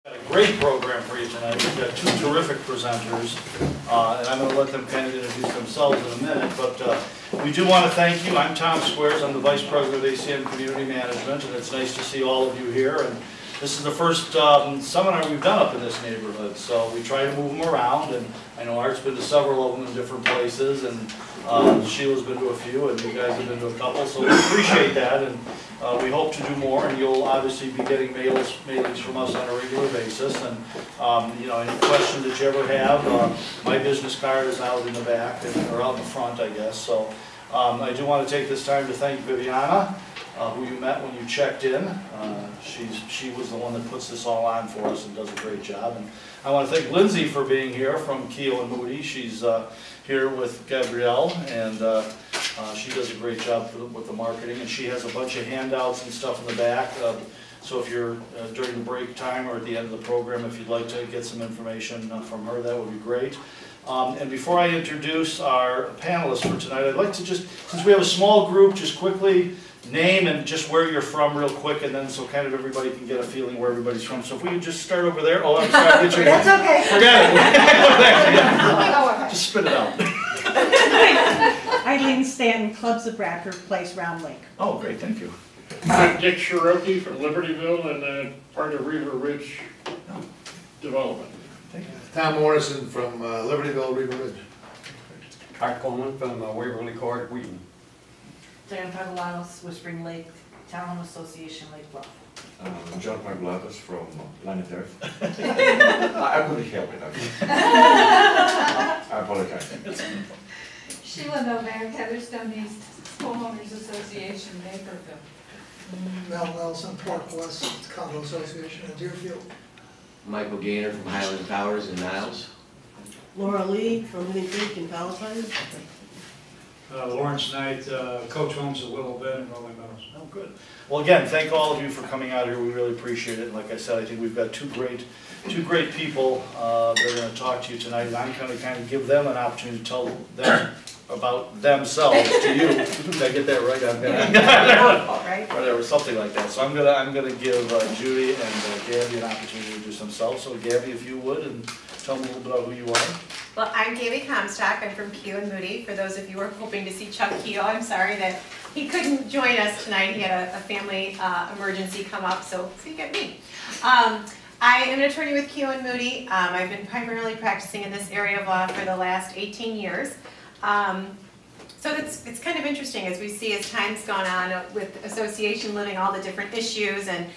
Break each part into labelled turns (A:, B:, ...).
A: A great program for you tonight. We've got two terrific presenters, and I'm going to let them kind of introduce themselves in a minute, but we do want to thank you. I'm Tom Squares. I'm the Vice President of ACM Community Management, and it's nice to see all of you here. And this is the first seminar we've done up in this neighborhood, so we try to move them around, and I know Art's been to several of them in different places, and Sheila's been to a few, and you guys have been to a couple, so we appreciate that, and we hope to do more, and you'll obviously be getting mailings from us on a regular basis, and you know, any questions that you ever have, my business card is out in the back, or out in the front, I guess, so I do want to take this time to thank Viviana, who you met when you checked in. She was the one that puts this all on for us and does a great job. And I want to thank Lindsay for being here from Keogh and Moody. She's here with Gabrielle, and she does a great job with the marketing. And she has a bunch of handouts and stuff in the back. So if you're during the break time or at the end of the program, if you'd like to get some information from her, that would be great. And before I introduce our panelists for tonight, I'd like to just, since we have a small group, just quickly name and just where you're from real quick, and then so kind of everybody can get a feeling where everybody's from. So if we could just start over there. Oh, I'm sorry. Get your
B: That's okay.
A: Forget it. Just spit it out.
B: Eileen Stanton, Clubs of Bradford Place, Round Lake.
A: Oh, great. Thank you.
C: I'm Dick Cherokee from Libertyville and part of River Ridge Development.
A: Thank you.
D: Tom Morrison from Libertyville, River Ridge.
E: Art Coleman from Waverly Court, Wheaton.
F: Dan Pagalanos, Whispering Lake, Townhomes Association, Lake Bluff.
G: John Pagalanos from Planet Earth. I couldn't help it. I apologize.
H: Sheila Novak, Heatherstone East Homeowners Association, Naperville.
I: Mel Nelson, Park West Condo Association in Deerfield.
J: Michael Gaynor from Highland Towers in Niles.
B: Laura Lee from Winning Creek in Palatine.
K: Lawrence Knight, Coach Homes at Willow Bend and Rolling Meadows.
A: Oh, good. Well, again, thank all of you for coming out here. We really appreciate it. And like I said, I think we've got two great people that are going to talk to you tonight. And I'm going to kind of give them an opportunity to tell them about themselves to you. Did I get that right? Whatever, something like that. So I'm gonna give Judy and Gabby an opportunity to introduce themselves. So Gabby, if you would, and tell them a little bit about who you are.
L: Well, I'm Gabby Comstock. I'm from Keogh and Moody. For those of you who are hoping to see Chuck Keogh, I'm sorry that he couldn't join us tonight. He had a family emergency come up, so you get me. I am an attorney with Keogh and Moody. I've been primarily practicing in this area of law for the last 18 years. So it's kind of interesting as we see as time's gone on with association living, all the different issues and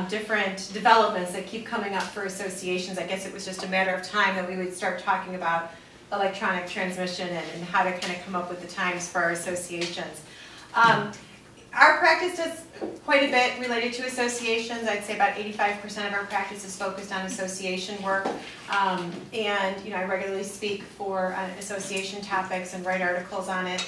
L: different developments that keep coming up for associations. I guess it was just a matter of time that we would start talking about electronic transmission and how to kind of come up with the times for our associations. Our practice does quite a bit related to associations. I'd say about 85% of our practice is focused on association work. And you know, I regularly speak for association topics and write articles on it.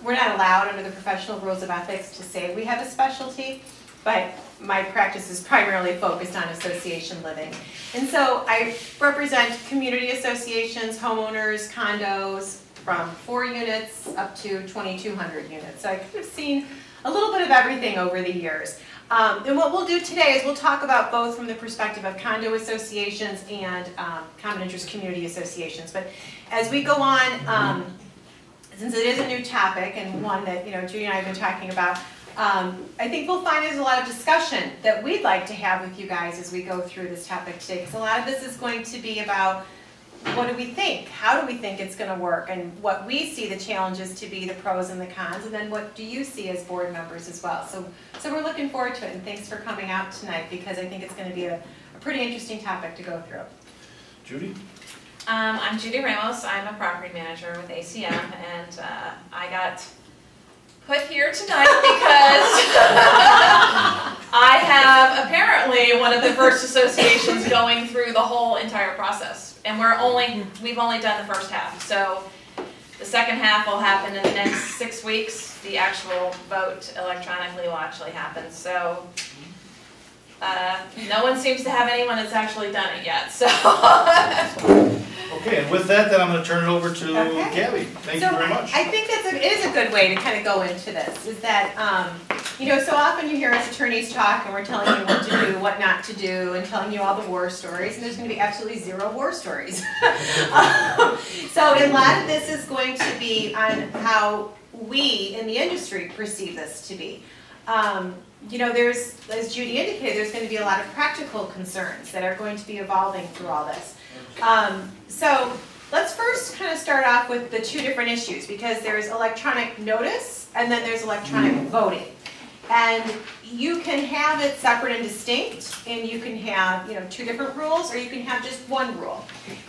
L: We're not allowed under the professional rules of ethics to say we have a specialty, but my practice is primarily focused on association living. And so I represent community associations, homeowners, condos, from 4 units up to 2,200 units. So I've kind of seen a little bit of everything over the years. And what we'll do today is we'll talk about both from the perspective of condo associations and common interest community associations. But as we go on, since it is a new topic and one that Judy and I have been talking about, I think we'll find there's a lot of discussion that we'd like to have with you guys as we go through this topic today. Because a lot of this is going to be about what do we think? How do we think it's going to work? And what we see the challenges to be, the pros and the cons, and then what do you see as board members as well? So we're looking forward to it, and thanks for coming out tonight because I think it's going to be a pretty interesting topic to go through.
A: Judy?
M: I'm Judy Ramos. I'm a property manager with ACM, and I got put here tonight because I have apparently one of the first associations going through the whole entire process. And we've only done the first half. So the second half will happen in the next 6 weeks. The actual vote electronically will actually happen. So no one seems to have anyone that's actually done it yet. So
A: Okay, and with that, then I'm going to turn it over to Gabby. Thank you very much.
L: I think it is a good way to kind of go into this, is that, You know, so often you hear us attorneys talk and we're telling you what to do, what not to do, and telling you all the war stories, and there's going to be absolutely zero war stories. So a lot of this is going to be on how we in the industry perceive this to be. You know, there's, as Judy indicated, there's going to be a lot of practical concerns that are going to be evolving through all this. So let's first kind of start off with the two different issues, because there's electronic notice and then there's electronic voting. And you can have it separate and distinct, and you can have, you know, two different rules, or you can have just one rule.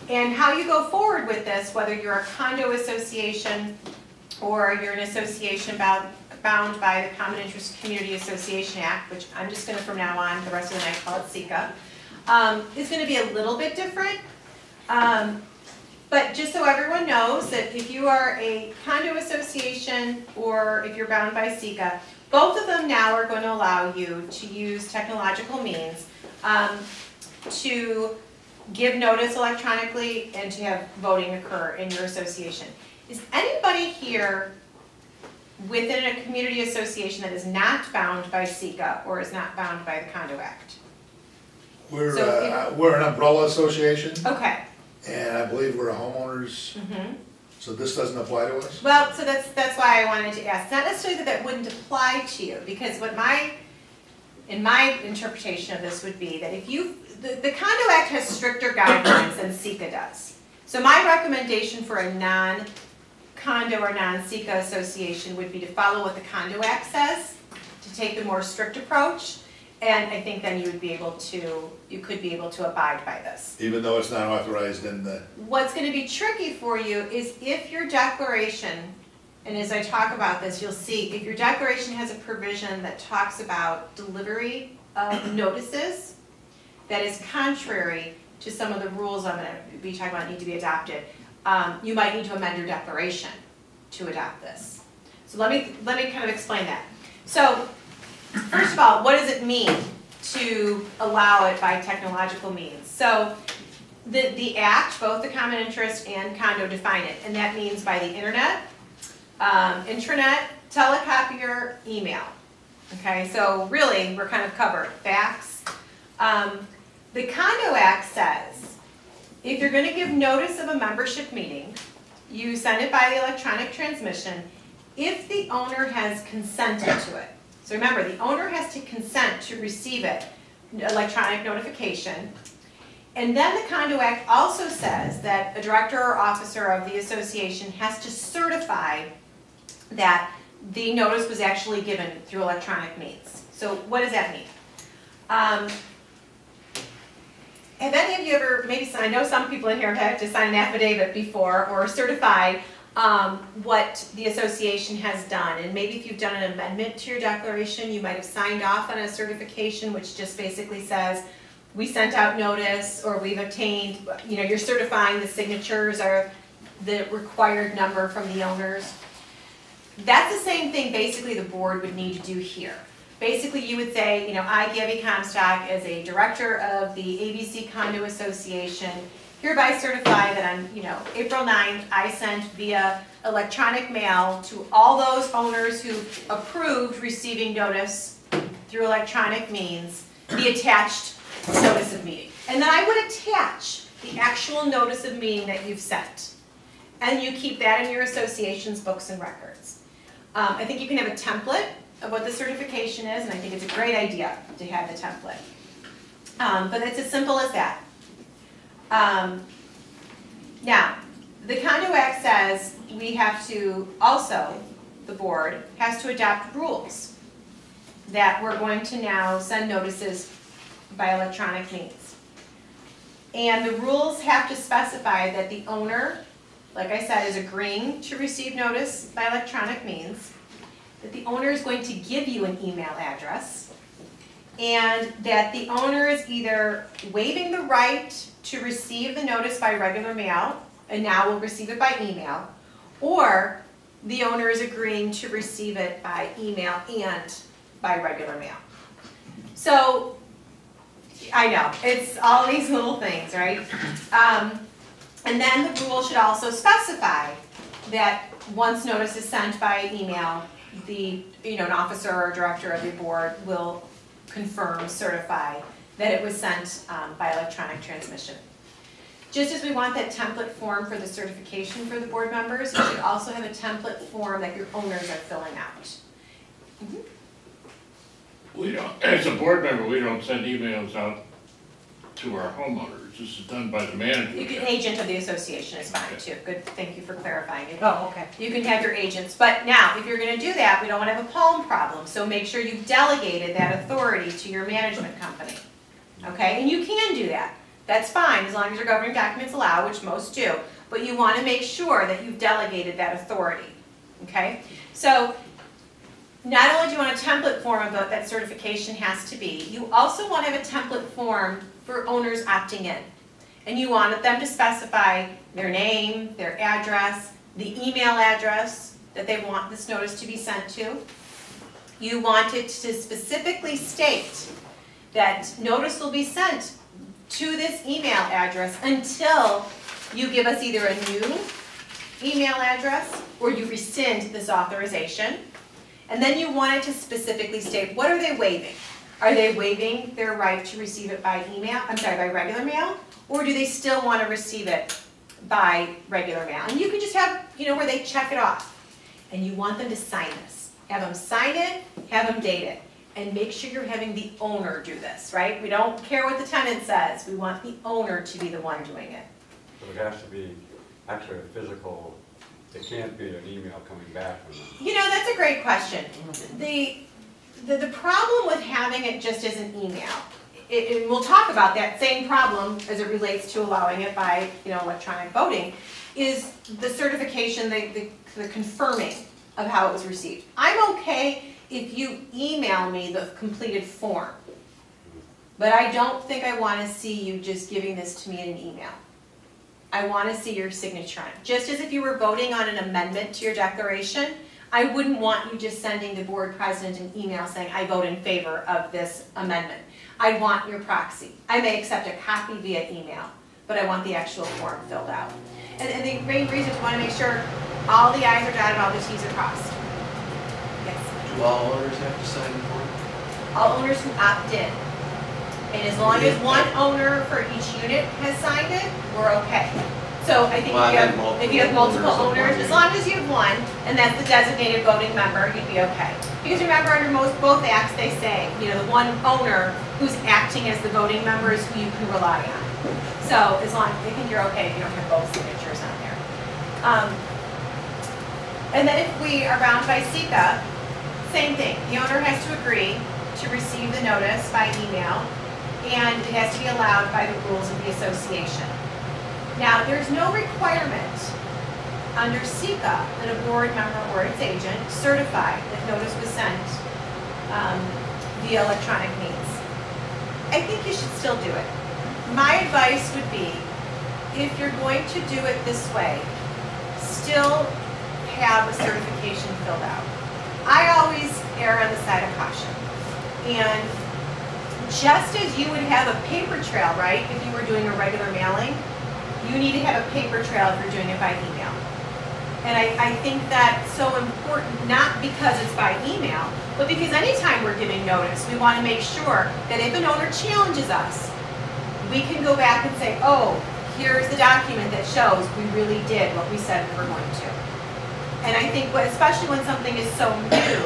L: And how you go forward with this, whether you're a condo association or you're an association bound by the Common Interest Community Association Act, which I'm just going to from now on, the rest of the night, call it CECA, is going to be a little bit different. But just so everyone knows that if you are a condo association or if you're bound by CECA, both of them now are going to allow you to use technological means to give notice electronically and to have voting occur in your association. Is anybody here within a community association that is not bound by CECA or is not bound by the Condo Act?
D: We're an umbrella association,
L: Okay.
D: and I believe we're a homeowners, so this doesn't apply to us?
L: Well, so that's why I wanted to ask. Not necessarily that wouldn't apply to you, because what in my interpretation of this would be that if the Condo Act has stricter guidelines than CECA does. So my recommendation for a non-condo or non-CECA association would be to follow what the Condo Act says, to take the more strict approach, and I think then you could be able to abide by this.
D: Even though it's not authorized in the...
L: What's going to be tricky for you is if your declaration, and as I talk about this, you'll see, if your declaration has a provision that talks about delivery of notices that is contrary to some of the rules I'm going to be talking about need to be adopted, you might need to amend your declaration to adopt this. So let me kind of explain that. So first of all, what does it mean to allow it by technological means? So the Act, both the Common Interest and Condo define it, and that means by the internet, intranet, telecopier, email. Okay, so really we're kind of covered. Fax. The Condo Act says if you're going to give notice of a membership meeting, you send it by the electronic transmission if the owner has consented to it. So remember, the owner has to consent to receive it, electronic notification. And then the Condo Act also says that a director or officer of the association has to certify that the notice was actually given through electronic means. So what does that mean? Have any of you ever, maybe I know some people in here have had to sign an affidavit before or certified what the association has done, and maybe if you've done an amendment to your declaration, you might have signed off on a certification which just basically says we sent out notice, or we've obtained, you know, you're certifying the signatures or the required number from the owners. That's the same thing basically the board would need to do here. Basically you would say, you know, I, Gabby Comstock, as a director of the ABC Condo Association, hereby certify that on, you know, April 9th, I sent via electronic mail to all those owners who approved receiving notice through electronic means the attached notice of meeting. And then I would attach the actual notice of meeting that you've sent. And you keep that in your association's books and records. I think you can have a template of what the certification is, and I think it's a great idea to have the template. But it's as simple as that. Now, the Condo Act says we have to also, the board, has to adopt rules that we're going to now send notices by electronic means. And the rules have to specify that the owner, like I said, is agreeing to receive notice by electronic means, that the owner is going to give you an email address, and that the owner is either waiving the right to receive the notice by regular mail, and now will receive it by email, or the owner is agreeing to receive it by email and by regular mail. So, I know, it's all these little things, right? And then the rule should also specify that once notice is sent by email, an officer or director of your board will confirm, certify that it was sent by electronic transmission. Just as we want that template form for the certification for the board members, you should also have a template form that your owners are filling out.
C: We don't, as a board member, we don't send emails out to our homeowners. This is done by the manager.
L: You can, agent of the association is fine too. Good, thank you for clarifying it.
B: Oh, okay.
L: You can have your agents, but now, if you're gonna do that, we don't wanna have a palm problem, so make sure you've delegated that authority to your management company. Okay, and you can do that. That's fine, as long as your governing documents allow, which most do, but you wanna make sure that you've delegated that authority, okay? So, not only do you want a template form of what that certification has to be, you also want to have a template form for owners opting in. And you want them to specify their name, their address, the email address that they want this notice to be sent to. You want it to specifically state that notice will be sent to this email address until you give us either a new email address or you rescind this authorization. And then you want it to specifically state, what are they waiving? Are they waiving their right to receive it by email, by regular mail? Or do they still want to receive it by regular mail? And you can just have, where they check it off. And you want them to sign this. Have them sign it, have them date it. And make sure you're having the owner do this, right? We don't care what the tenant says. We want the owner to be the one doing it.
E: So it has to be actually a physical. It can't be an email coming back from them.
L: That's a great question. The problem with having it just as an email, and we'll talk about that same problem as it relates to allowing it by electronic voting, is the certification, the confirming of how it was received. I'm okay if you email me the completed form, but I don't think I want to see you just giving this to me in an email. I want to see your signature on it. Just as if you were voting on an amendment to your declaration, I wouldn't want you just sending the board president an email saying, I vote in favor of this amendment. I want your proxy. I may accept a copy via email, but I want the actual form filled out. And the main reason is we want to make sure all the I's are dotted, all the T's are crossed. Yes?
J: Do all owners have to sign the form?
L: All owners who opt in. And as long as one owner for each unit has signed it, we're okay. So I think if you have multiple owners, as long as you have one, and that's the designated voting member, you'd be okay. Because remember, under both acts, they say, the one owner who's acting as the voting member is who you can rely on. So as long as I think you're okay if you don't have both signatures on there. And then if we are bound by SECA, same thing. The owner has to agree to receive the notice by email, and it has to be allowed by the rules of the association. Now, there's no requirement under SECA that a board member or its agent certify that notice was sent via electronic means. I think you should still do it. My advice would be, if you're going to do it this way, still have a certification filled out. I always err on the side of caution. And just as you would have a paper trail, right, if you were doing a regular mailing, you need to have a paper trail if you're doing it by email. And I think that's so important, not because it's by email, but because anytime we're giving notice, we want to make sure that if an owner challenges us, we can go back and say, oh, here's the document that shows we really did what we said we were going to. And I think, especially when something is so new,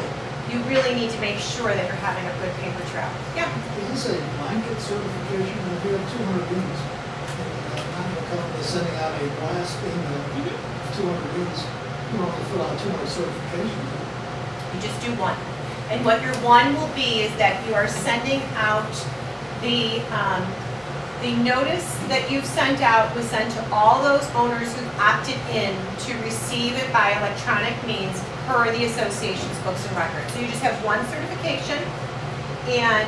L: you really need to make sure that you're having a good paper trail. Yeah?
I: Is this a blanket certification? If you have 200 units, I'm company sending out a blast email, 200 units, you don't have to fill out 200 certifications.
L: You just do one. And what your one will be is that you are sending out the notice that you've sent out was sent to all those owners who opted in to receive it by electronic means per the association's books and records. So you just have one certification, and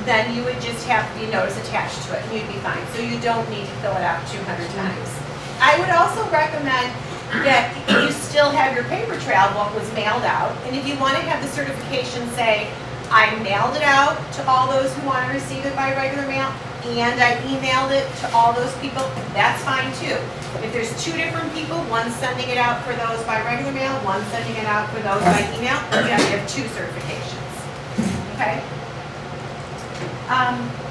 L: then you would just have the notice attached to it, and you'd be fine. So you don't need to fill it out 200 times. I would also recommend that you still have your paper trail of what was mailed out, and if you want to have the certification say, I mailed it out to all those who want to receive it by regular mail, and I emailed it to all those people, that's fine too. If there's two different people, one sending it out for those by regular mail, one sending it out for those by email, you have two certifications, okay?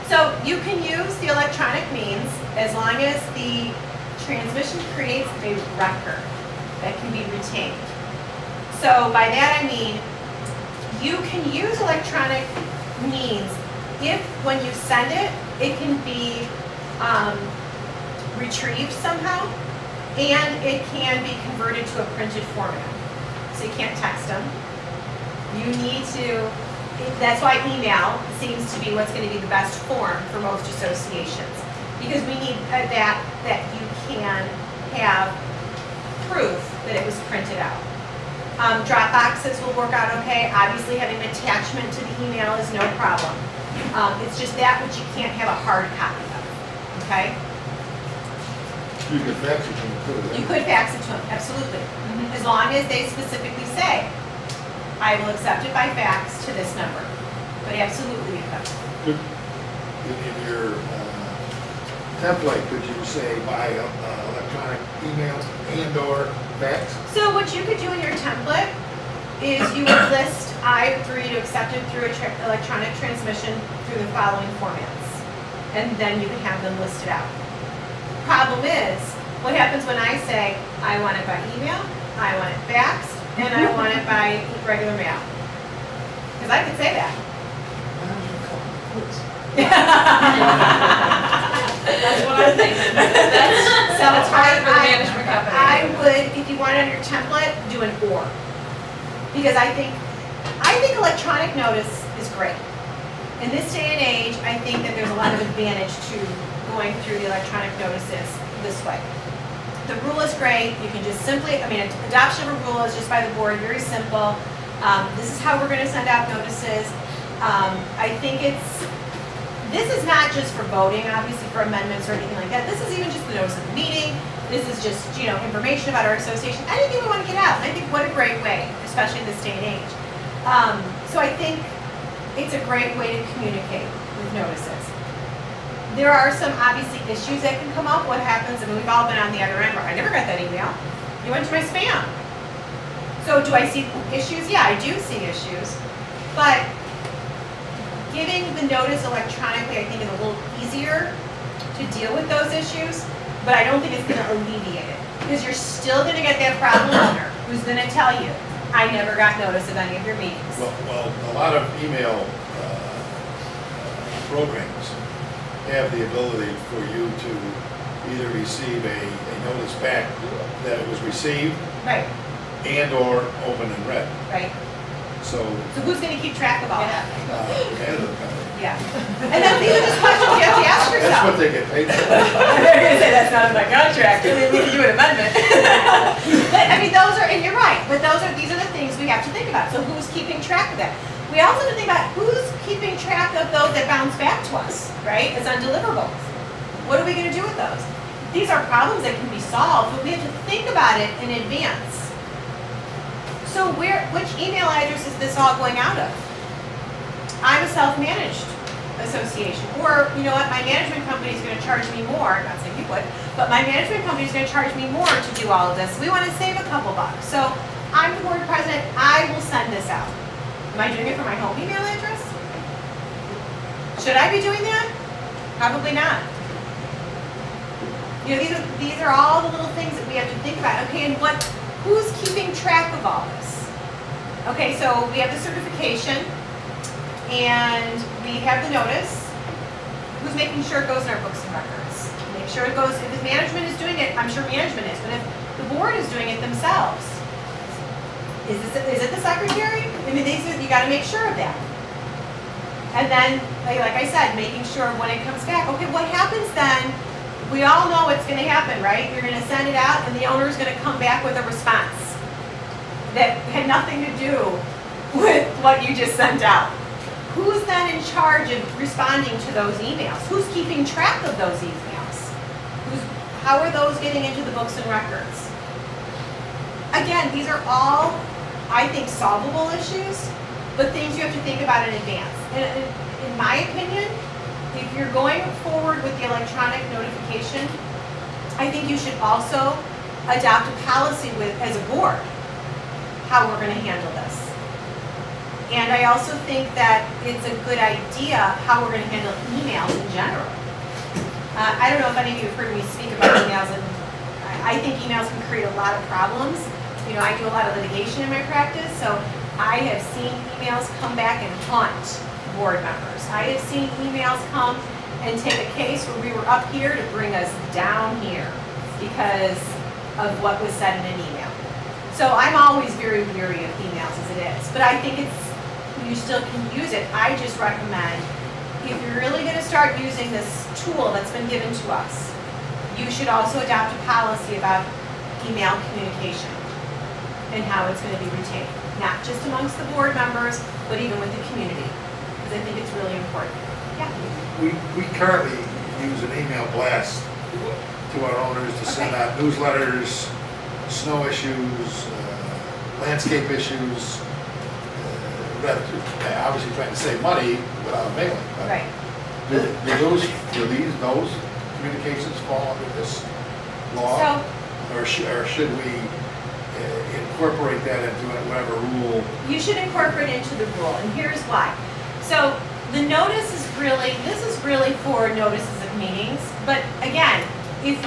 L: So you can use the electronic means as long as the transmission creates a record that can be retained. So by that I mean, you can use electronic means if when you send it, it can be retrieved somehow, and it can be converted to a printed format. So you can't text them. You need to, that's why email seems to be what's going to be the best form for most associations, because we need that you can have proof that it was printed out. Drop boxes will work out okay. Obviously having an attachment to the email is no problem. It's just that which you can't have a hard copy of, okay?
D: You could fax it to them, too.
L: You could fax it to them, absolutely. As long as they specifically say, I will accept it by fax to this number. But absolutely you could.
D: In your template, could you say by electronic email and/or fax?
L: So what you could do in your template is you would list, I agree to accept it through electronic transmission through the following formats. And then you can have them listed out. Problem is, what happens when I say, I want it by email, I want it faxed, and I want it by regular mail? Because I could say that.
M: That's what I'm thinking. That's hard for the management company.
L: I would, if you want it on your template, do an or. Because I think electronic notice is great. In this day and age, I think that there's a lot of advantage to going through the electronic notices this way. The rule is great. You can just simply, adoption of a rule is just by the board, very simple. This is how we're going to send out notices. I think this is not just for voting, obviously for amendments or anything like that. This is even just the notice of the meeting. This is just, information about our association, anything we want to get out. And I think what a great way, especially in this day and age. So I think it's a great way to communicate with notices. There are some obviously issues that can come up. What happens, we've all been on the other end where I never got that email. You went to my spam. So do I see issues? Yeah, I do see issues. But giving the notice electronically, I think, is a little easier to deal with those issues, but I don't think it's going to alleviate it. Because you're still going to get that problem owner who's going to tell you, I never got notice of any of your meetings.
D: Well, a lot of email programs have the ability for you to either receive a notice back that it was received,
L: right,
D: and/or open and read.
L: Right.
D: So
L: who's going to keep track of all that?
D: Yeah.
L: And then these are just questions you have to ask yourself.
D: That's what they get paid for.
L: I'm going to say that's not in my contract. We can do an amendment. But those are, and you're right. But these are the things we have to think about. So who's keeping track of that? We also have to think about who's keeping track of those that bounce back to us, right? As undeliverable. What are we going to do with those? These are problems that can be solved, but we have to think about it in advance. So which email address is this all going out of? I'm a self-managed association. Or, you know what, my management company is going to charge me more, not saying you would, but my management company is going to charge me more to do all of this. We want to save a couple bucks. So I'm the board president, I will send this out. Am I doing it for my home email address? Should I be doing that? Probably not. These are all the little things that we have to think about. Okay, and who's keeping track of all this? Okay, so we have the certification, and we have the notice. Who's making sure it goes in our books and records? Make sure it goes, if the management is doing it, I'm sure management is, but if the board is doing it themselves, is it the secretary? You got to make sure of that. And then, like I said, making sure when it comes back, okay, what happens then? We all know what's going to happen, right? You're going to send it out, and the owner is going to come back with a response that had nothing to do with what you just sent out. Who's then in charge of responding to those emails? Who's keeping track of those emails? How are those getting into the books and records? Again, these are all, I think, solvable issues, but things you have to think about in advance. And in my opinion, if you're going forward with the electronic notification, I think you should also adopt a policy as a board, how we're gonna handle this. And I also think that it's a good idea how we're gonna handle emails in general. I don't know if any of you have heard me speak about emails, and I think emails can create a lot of problems. You know, I do a lot of litigation in my practice, so I have seen emails come back and haunt board members. I have seen emails come and take a case where we were up here to bring us down here because of what was said in an email. So I'm always very weary of emails as it is, but I think you still can use it. I just recommend, if you're really going to start using this tool that's been given to us, you should also adopt a policy about email communication and how it's going to be retained, not just amongst the board members, but even with the community, because I think it's really important. Yeah.
D: We currently use an email blast to our owners to send out newsletters, snow issues, landscape issues, obviously trying to save money without mailing.
L: Right.
D: Do those communications fall under this law? Or should we incorporate that into whatever rule?
L: You should incorporate it into the rule, and here's why. So the notice is this is really for notices of meetings, but again, if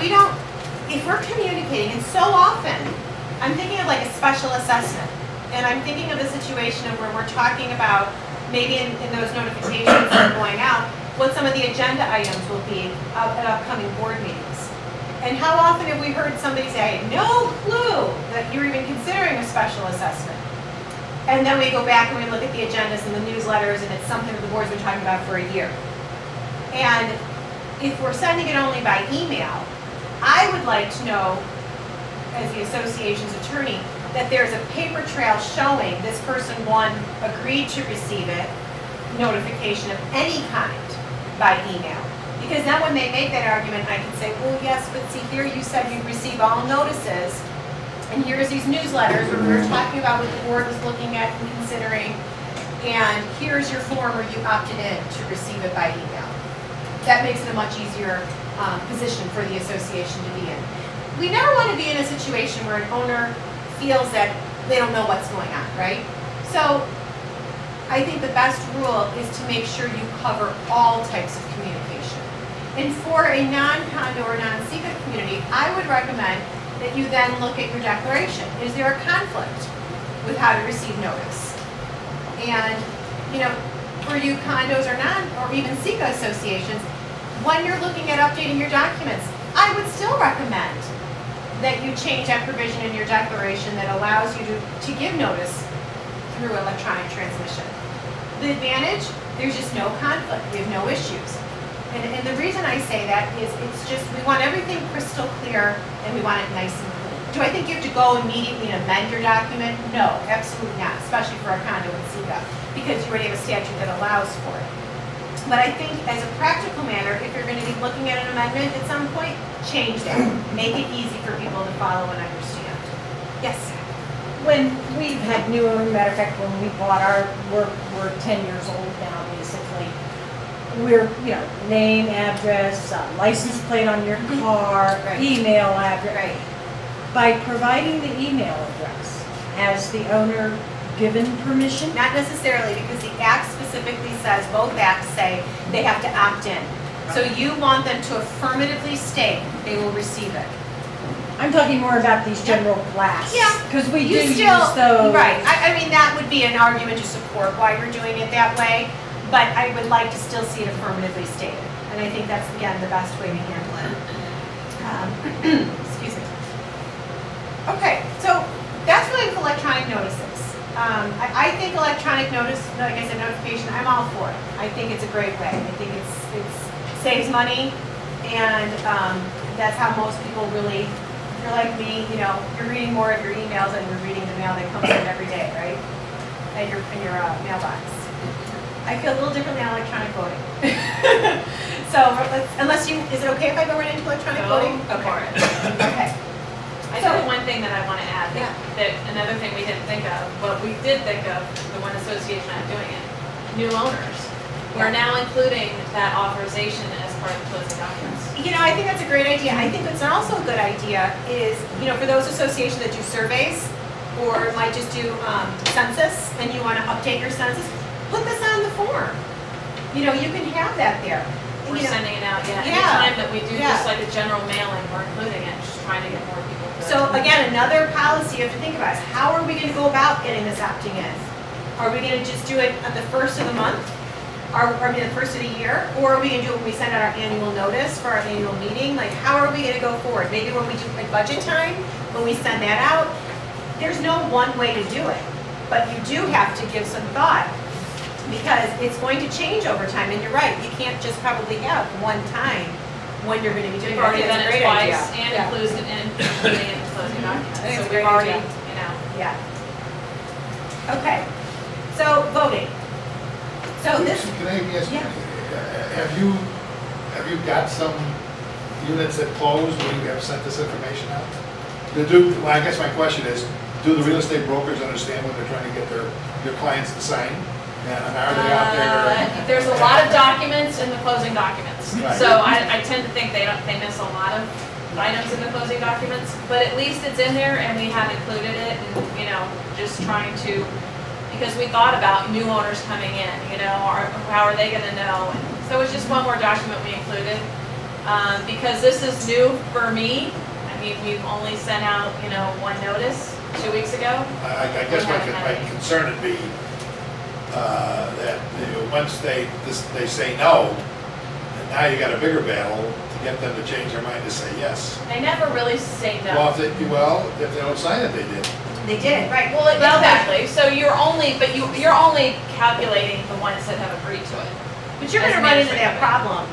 L: we're communicating, and so often, I'm thinking of like a special assessment, and I'm thinking of a situation where we're talking about, maybe in those notifications that are going out, what some of the agenda items will be at upcoming board meetings. And how often have we heard somebody say, I had no clue that you were even considering a special assessment? And then we go back and we look at the agendas and the newsletters, and it's something that the board's been talking about for a year. And if we're sending it only by email, I would like to know, as the association's attorney, that there's a paper trail showing this person, one, agreed to receive it, notification of any kind by email. Because then when they make that argument, I can say, well, yes, but see here you said you receive all notices, and here's these newsletters where we were talking about what the board was looking at and considering, and here's your form where you opted in to receive it by email. That makes it a much easier position for the association to be in. We never want to be in a situation where an owner feels that they don't know what's going on, right? So I think the best rule is to make sure you cover all types of communication. And for a non-condo or non-SECA community, I would recommend that you then look at your declaration. Is there a conflict with how to receive notice? And, you know, for you condos or even SECA associations, when you're looking at updating your documents, I would still recommend that you change that provision in your declaration that allows you to give notice through electronic transmission. The advantage, there's just no conflict, we have no issues. And the reason I say that is it's just, we want everything crystal clear and we want it nice and clean. Do I think you have to go immediately and amend your document? No, absolutely not, especially for a condo in SECA, because you already have a statute that allows for it. But I think as a practical matter, if you're going to be looking at an amendment at some point, change that. Make it easy for people to follow and understand. Yes?
B: When we've had new owners, matter of fact, when we bought we're 10 years old now, basically. We're, you know, name, address, license plate on your car, email address.
L: Right.
B: By providing the email address, has the owner given permission?
L: Not necessarily, because the act specifically says, both acts say they have to opt in. So you want them to affirmatively state they will receive it.
B: I'm talking more about these general blasts.
L: Yeah.
B: Because we
L: You
B: do
L: still,
B: use those.
L: right. I mean, that would be an argument to support why you're doing it that way, but I would like to still see it affirmatively stated. And I think that's, again, the best way to handle it. Excuse me. Okay, so that's really with electronic notices. I think electronic notice, like I said, notification, I'm all for it. I think it's a great way. I think it saves money, and that's how most people really, if you're like me, you know, you're reading more of your emails than you're reading the mail that comes in every day, right? In your mailbox. I feel a little differently on electronic voting. So is it okay if I go right into electronic voting?
M: Go for it.
L: Okay.
M: I do have one thing that I want to add, that another thing we didn't think of, but we did think of, the one association I'm doing it, new owners. We're now including that authorization as part of the closing documents.
L: You know, I think that's a great idea. I think what's also a good idea is, you know, for those associations that do surveys or might just do census and you want to update your census, put this on the form. You know, you can have that there.
M: We're sending it out, yeah.
L: Yeah.
M: Anytime that we do just like a general mailing, we're including it, just trying to get more people to.
L: So again, another policy you have to think about is how are we going to go about getting this opting in? Are we going to just do it at the first of the month? The first of the year? Or are we going to do it when we send out our annual notice for our annual meeting? Like, how are we going to go forward? Maybe when we do like budget time, when we send that out, there's no one way to do it. But you do have to give some thought because it's going to change over time. And you're right, you can't just probably have one time when you're going to be doing it.
M: We've already done it twice and
L: Yeah.
M: including in the closing documents.
L: I think it's
M: So
L: a great
M: we've already,
L: idea.
M: you know.
L: Yeah. Okay, so voting. So this,
D: Can I ask,
L: Yeah.
D: have you got some units that close when you have sent this information out? Well, I guess my question is, do the real estate brokers understand when they're trying to get their clients to sign? And are they out there?
M: There's a lot of documents in the closing documents.
D: Right.
M: So I tend to think they miss a lot of items in the closing documents, but at least it's in there and we have included it and, you know, just trying to, because we thought about new owners coming in, you know, how are they gonna know? And so it's just one more document we included. Because this is new for me. I mean, we've only sent out, you know, one notice 2 weeks ago.
D: I guess my concern would be that, you know, once they say no, and now you got a bigger battle to get them to change their mind to say yes.
M: They never really say no.
D: Well, if they don't sign it, they did.
L: they did, right.
M: Well, exactly. So you're only calculating the ones that have agreed to it.
L: But you're going to run into that problem.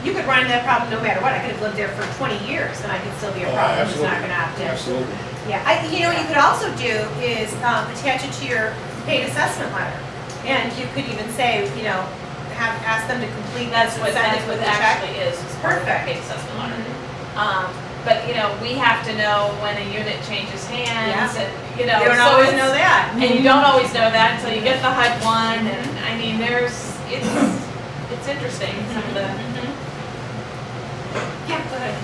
L: You could run into that problem no matter what. I could have lived there for 20 years and I could still be a problem who's not going to opt in.
D: Absolutely.
L: Yeah, you know what you could also do is attach it to your paid assessment letter. And you could even say, you know, ask them to complete
M: That's
L: this
M: what
L: and send it with a check.
M: actually is part of the
L: Perfect.
M: paid assessment letter. But you know, we have to know when a unit changes hands,
L: Yeah.
M: and you know,
L: You don't
M: so
L: always
M: it's-
L: know that.
M: and you don't always know that until you get the HUD one. And I mean, it's interesting some of the.
L: Yeah, go ahead.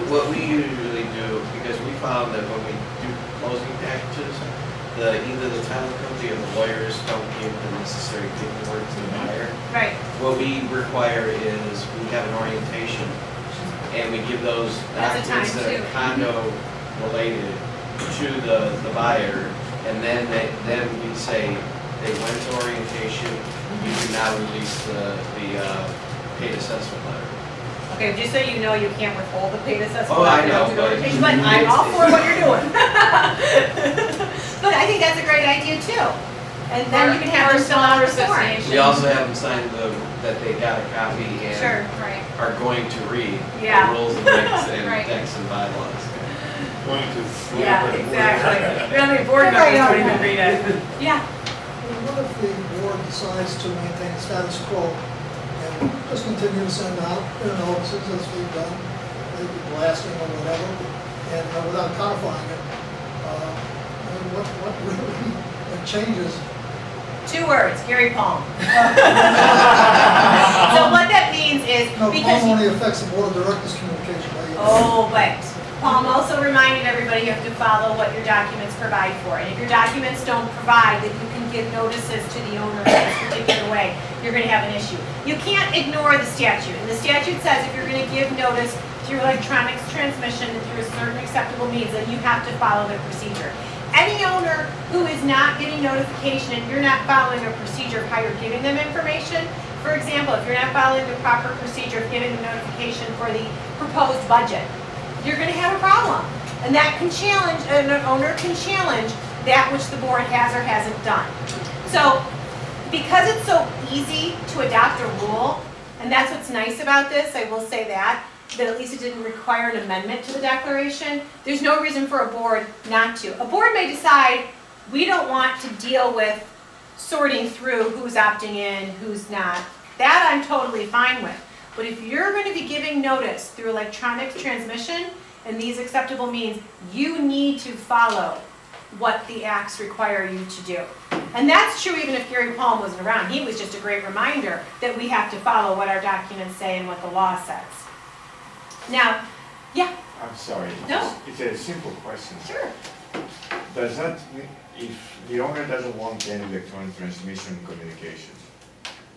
J: What we usually do, because we found that when we do closing packages, either the title company or the lawyers don't give the necessary paperwork to the buyer.
L: Right.
J: What we require is we have an orientation, and we give those
L: That's a time,
J: documents that
L: too.
J: are condo related to the buyer, and then we say they went to orientation. You can now release the paid assessment letter.
L: Okay, just so you know, you can't withhold the paid assessment.
J: Oh, I
L: letter
J: know,
L: to the
J: but-
L: orientation, but I'm all for what you're doing. But I think that's a great idea too. And then you can have them fill out a form.
J: We also have them sign that they got a copy and
L: Sure, right.
J: are going to read
L: Yeah.
J: the rules and regs and
L: Right.
J: decks and bylaws.
D: Going to.
L: Yeah, exactly. We don't need board members to even read it. Yeah.
I: What if the board decides to maintain status quo and just continue to send out notices as we've done, maybe blasting or whatever, and without codifying it? What really changes?
L: 2 words, Gary Palm. So what that means is
I: No,
L: because
I: Palm only affects the board of directors' communication. Right?
L: Oh, but Palm also reminded everybody you have to follow what your documents provide for. And if your documents don't provide that you can give notices to the owner in this particular way, you're going to have an issue. You can't ignore the statute. And the statute says if you're going to give notice through electronic transmission and through a certain acceptable means, then you have to follow the procedure. Any owner who is not getting notification and you're not following a procedure of how you're giving them information, for example, if you're not following the proper procedure of giving them notification for the proposed budget, you're going to have a problem. And that can challenge, an owner can challenge that which the board has or hasn't done. So, because it's so easy to adopt a rule, and that's what's nice about this, I will say that at least it didn't require an amendment to the declaration, there's no reason for a board not to. A board may decide, we don't want to deal with sorting through who's opting in, who's not. That I'm totally fine with. But if you're going to be giving notice through electronic transmission and these acceptable means, you need to follow what the acts require you to do. And that's true even if Gary Palm wasn't around. He was just a great reminder that we have to follow what our documents say and what the law says. Now, yeah?
G: I'm sorry.
L: No.
G: It's a simple question.
L: Sure.
G: Does that mean, if the owner doesn't want any electronic transmission communications,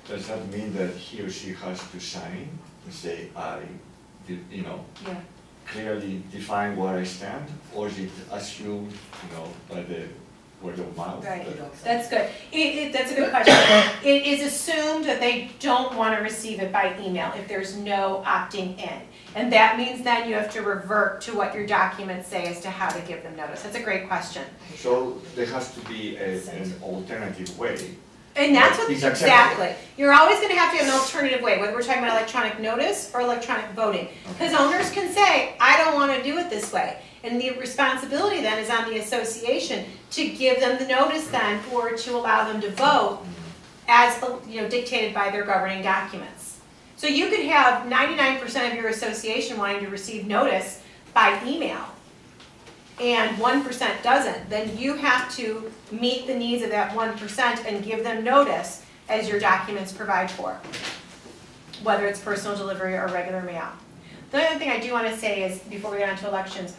G: does that mean that he or she has to sign and say, I did, you know,
L: Yeah.
G: clearly define where I stand, or is it assumed, you know, by the word of mouth?
L: Right,
G: that-
L: that's good. That's a good question. It is assumed that they don't want to receive it by email if there's no opting in. And that means then you have to revert to what your documents say as to how to give them notice. That's a great question.
G: So there has to be an alternative way.
L: And that's what,
G: It's acceptable.
L: exactly. You're always going to have to have an alternative way, whether we're talking about electronic notice or electronic voting. Because owners can say, I don't want to do it this way. And the responsibility then is on the association to give them the notice then, or to allow them to vote as, you know, dictated by their governing documents. So you could have 99% of your association wanting to receive notice by email, and 1% doesn't. Then you have to meet the needs of that 1% and give them notice as your documents provide for, whether it's personal delivery or regular mail. The other thing I do want to say is, before we get on to elections,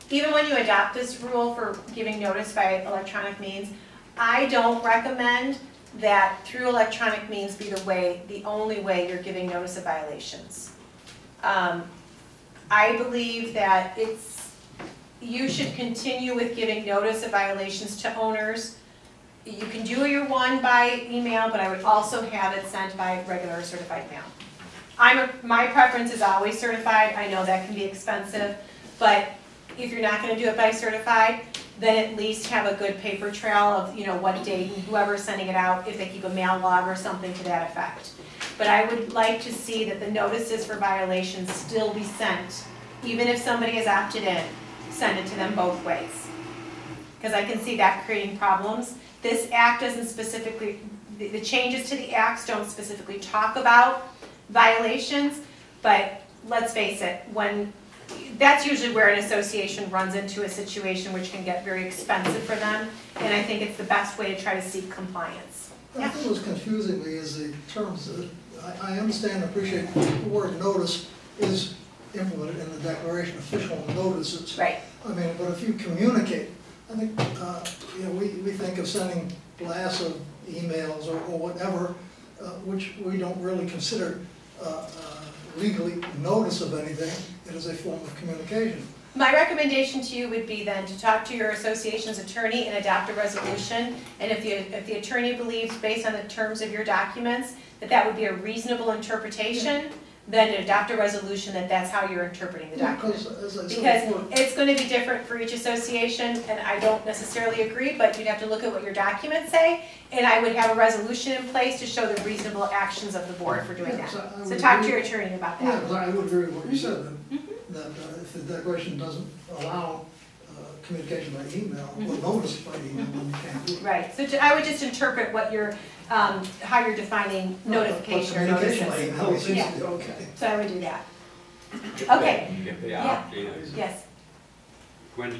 L: even when you adopt this rule for giving notice by electronic means, I don't recommend that through electronic means be the only way you're giving notice of violations. I believe that you should continue with giving notice of violations to owners. You can do your one by email, but I would also have it sent by regular certified mail. My preference is always certified. I know that can be expensive, but if you're not going to do it by certified, then at least have a good paper trail of, you know, what date and whoever's sending it out, if they keep a mail log or something to that effect. But I would like to see that the notices for violations still be sent, even if somebody has opted in, send it to them both ways. Because I can see that creating problems. This act doesn't specifically, the changes to the acts don't specifically talk about violations, but let's face it, that's usually where an association runs into a situation which can get very expensive for them, and I think it's the best way to try to seek compliance.
I: I think what's confusing me is the terms. I understand and appreciate the word notice is implemented in the declaration, official notices.
L: Right.
I: I mean, but if you communicate, I think, you know, we think of sending blasts of emails or whatever, which we don't really consider legally notice of anything. It is a form of communication.
L: My recommendation to you would be then to talk to your association's attorney and adopt a resolution. And if the attorney believes, based on the terms of your documents, that would be a reasonable interpretation, then to adopt a resolution that that's how you're interpreting the document.
I: Because
L: it's going to be different for each association, and I don't necessarily agree, but you'd have to look at what your documents say, and I would have a resolution in place to show the reasonable actions of the board for doing that. So talk to your attorney about that.
I: Yeah, I would agree with what you said, that if the declaration doesn't allow communication by email, or notice by email, then you can't do it.
L: Right, so I would just interpret what you're, how you're defining notification or notices.
I: Communication by email seems to be okay.
L: So I would do that. Okay.
E: If they
L: Yeah.
E: opt in,
L: Yes,
E: when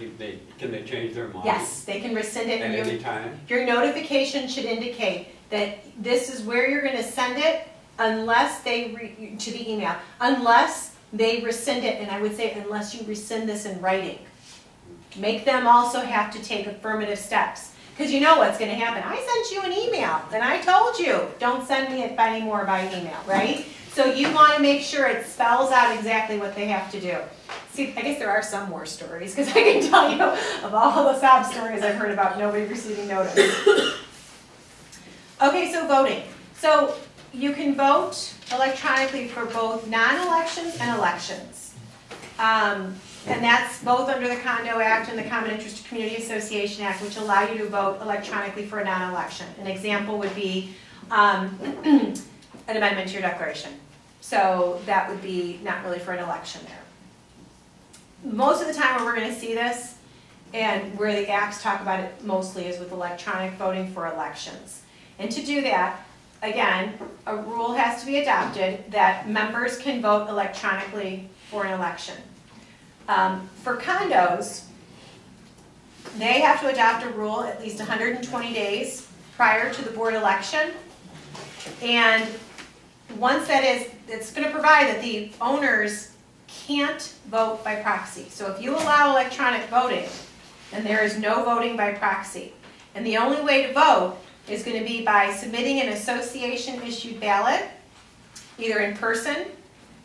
E: can they change their mind?
L: yes, they can rescind it.
E: At any time?
L: Your notification should indicate that this is where you're gonna send it unless they, to the email, unless they rescind it, and I would say unless you rescind this in writing. Make them also have to take affirmative steps. Because you know what's going to happen. I sent you an email, and I told you, don't send me it anymore by email, right? So you want to make sure it spells out exactly what they have to do. See, I guess there are some more stories, because I can tell you of all the sob stories I've heard about nobody receiving notice. Okay, so voting. So you can vote electronically for both non-elections and elections. And that's both under the Condo Act and the Common Interest Community Association Act, which allow you to vote electronically for a non-election. An example would be an amendment to your declaration. So that would be not really for an election there. Most of the time where we're going to see this, and where the acts talk about it mostly, is with electronic voting for elections. And to do that, again, a rule has to be adopted that members can vote electronically for an election. For condos, they have to adopt a rule at least 120 days prior to the board election. And once that is, it's going to provide that the owners can't vote by proxy. So if you allow electronic voting, then there is no voting by proxy. And the only way to vote is going to be by submitting an association-issued ballot, either in person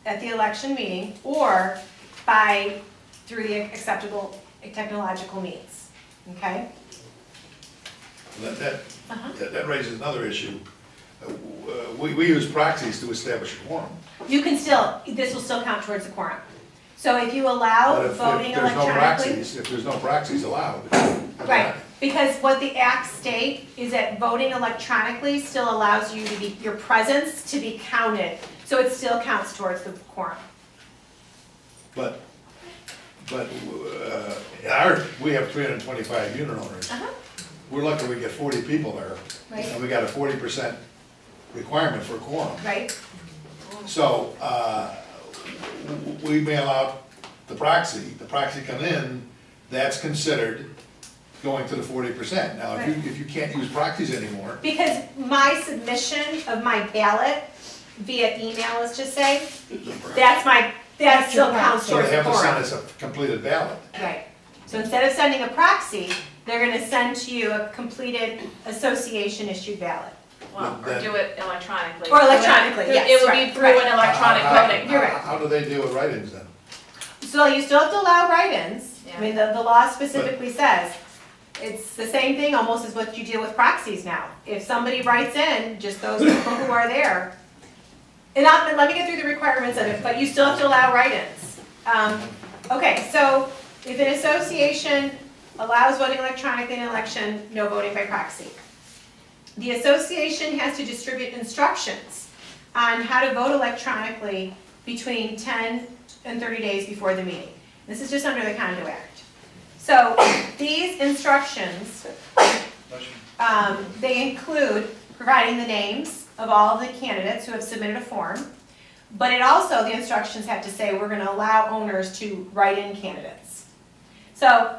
L: at the election meeting or through the acceptable technological means. Okay?
D: That raises another issue. We use proxies to establish a quorum.
L: You can still, this will still count towards the quorum. So if you allow
D: But
L: voting
D: if there's no
L: electronically.
D: proxies, if there's no proxies allowed.
L: Right, because what the acts state is that voting electronically still allows you to be, your presence to be counted. So it still counts towards the quorum.
D: But we have 325 unit owners. We're lucky we get 40 people there.
L: Right.
D: And we got a 40% requirement for a quorum.
L: Right.
D: So, we mail out the proxy come in, that's considered going to the 40%. Now, if you can't use proxies anymore.
L: Because my submission of my ballot via email, let's just say, that still counts
D: So
L: towards
D: they
L: the
D: have to
L: quorum.
D: send us a completed ballot.
L: Right. So instead of sending a proxy, they're gonna send to you a completed association-issued ballot.
M: Well, or do it electronically.
L: Or electronically, yes,
M: It would
L: right,
M: be through an
L: right.
M: electronic voting.
L: You're right.
D: How do they deal with write-ins then?
L: So you still have to allow write-ins.
M: Yeah.
L: I mean, the law specifically says, it's the same thing almost as what you deal with proxies now. If somebody writes in, just those people who are there, and let me get through the requirements of it, but you still have to allow write-ins. Okay, so if an association allows voting electronically in an election, no voting by proxy. The association has to distribute instructions on how to vote electronically between 10 and 30 days before the meeting. This is just under the Condo Act. So these instructions, they include providing the names of all of the candidates who have submitted a form, but it also, the instructions have to say we're going to allow owners to write in candidates. So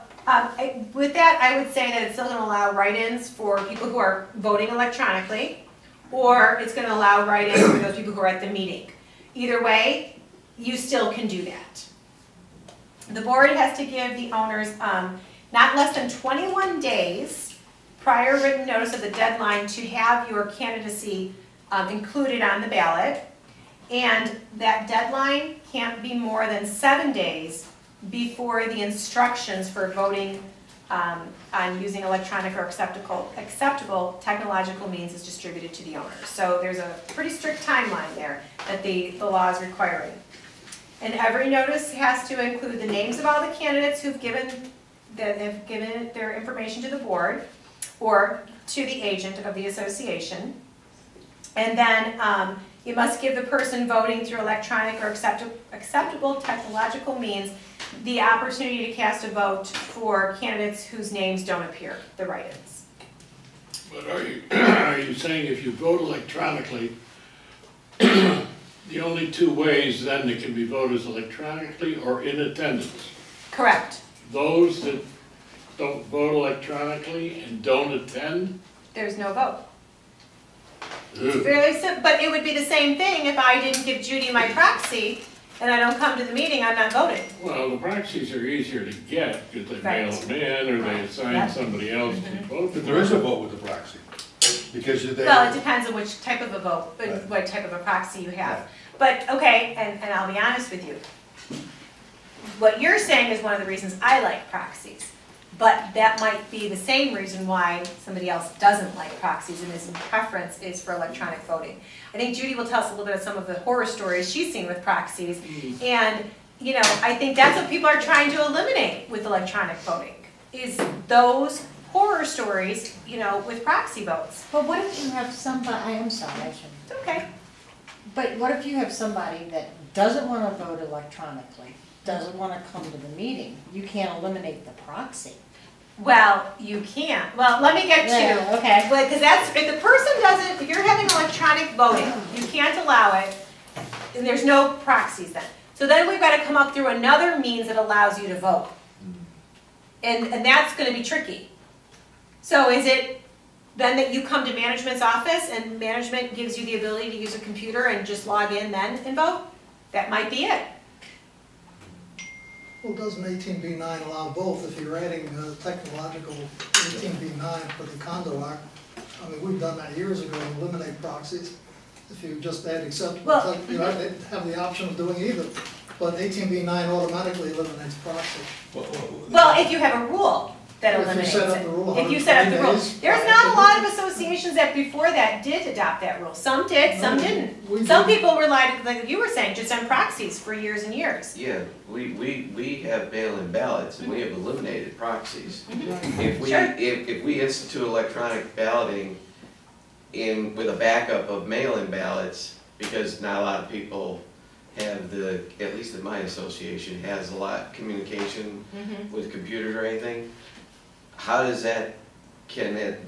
L: with that, I would say that it's still going to allow write-ins for people who are voting electronically, or it's going to allow write-ins for those people who are at the meeting. Either way, you still can do that. The board has to give the owners not less than 21 days prior written notice of the deadline to have your candidacy included on the ballot, and that deadline can't be more than 7 days before the instructions for voting on using electronic or acceptable technological means is distributed to the owners. So there's a pretty strict timeline there that the law is requiring. And every notice has to include the names of all the candidates who've given their information to the board or to the agent of the association. And then you must give the person voting through electronic or acceptable technological means the opportunity to cast a vote for candidates whose names don't appear, the write-ins.
C: But are you saying if you vote electronically, the only two ways then it can be voted is electronically or in attendance?
L: Correct.
C: Those that don't vote electronically and don't attend?
L: There's no vote. It's fairly simple, but it would be the same thing if I didn't give Judy my proxy and I don't come to the meeting, I'm not voting.
C: Well, the proxies are easier to get because they mail them in or they assign somebody else to vote.
D: But there is a vote with the proxy. Because they.
L: Well, it depends on which type of a vote, what type of a proxy you have. But, okay, and I'll be honest with you. What you're saying is one of the reasons I like proxies. But that might be the same reason why somebody else doesn't like proxies and his preference is for electronic voting. I think Judy will tell us a little bit of some of the horror stories she's seen with proxies. And, you know, I think that's what people are trying to eliminate with electronic voting, is those horror stories, you know, with proxy votes.
B: But what if you have somebody, I'm sorry, I shouldn't.
L: It's okay.
B: But what if you have somebody that doesn't want to vote electronically, doesn't want to come to the meeting? You can't eliminate the proxy.
L: Well, you can't. Well, let me get to,
B: okay.
L: Because that's, if the person doesn't, if you're having electronic voting, you can't allow it, and there's no proxies then. So then we've got to come up through another means that allows you to vote. And that's gonna be tricky. So is it then that you come to management's office and management gives you the ability to use a computer and just log in then and vote? That might be it.
I: Well, doesn't 18B9 allow both? If you're adding technological 18B9 for the condo act, I mean, we've done that years ago, eliminate proxies. If you just add acceptable,
L: Well,
I: you know, they have the option of doing either. But 18B9 automatically eliminates proxy.
L: Well, if you have a rule that
I: If you
L: eliminates
I: set up the
L: it.
I: rule,
L: If you set up the rule.
I: 120 days,
L: There's not a lot of associations that before that did adopt that rule. Some did, some didn't.
I: We
L: Some
I: did.
L: people relied, like you were saying, just on proxies for years and years.
J: Yeah, we have mail-in ballots and we have eliminated proxies. If we,
L: Sure.
J: if we institute electronic balloting with a backup of mail-in ballots, because not a lot of people have at least in my association, has a lot of communication with computers or anything, how does that, can it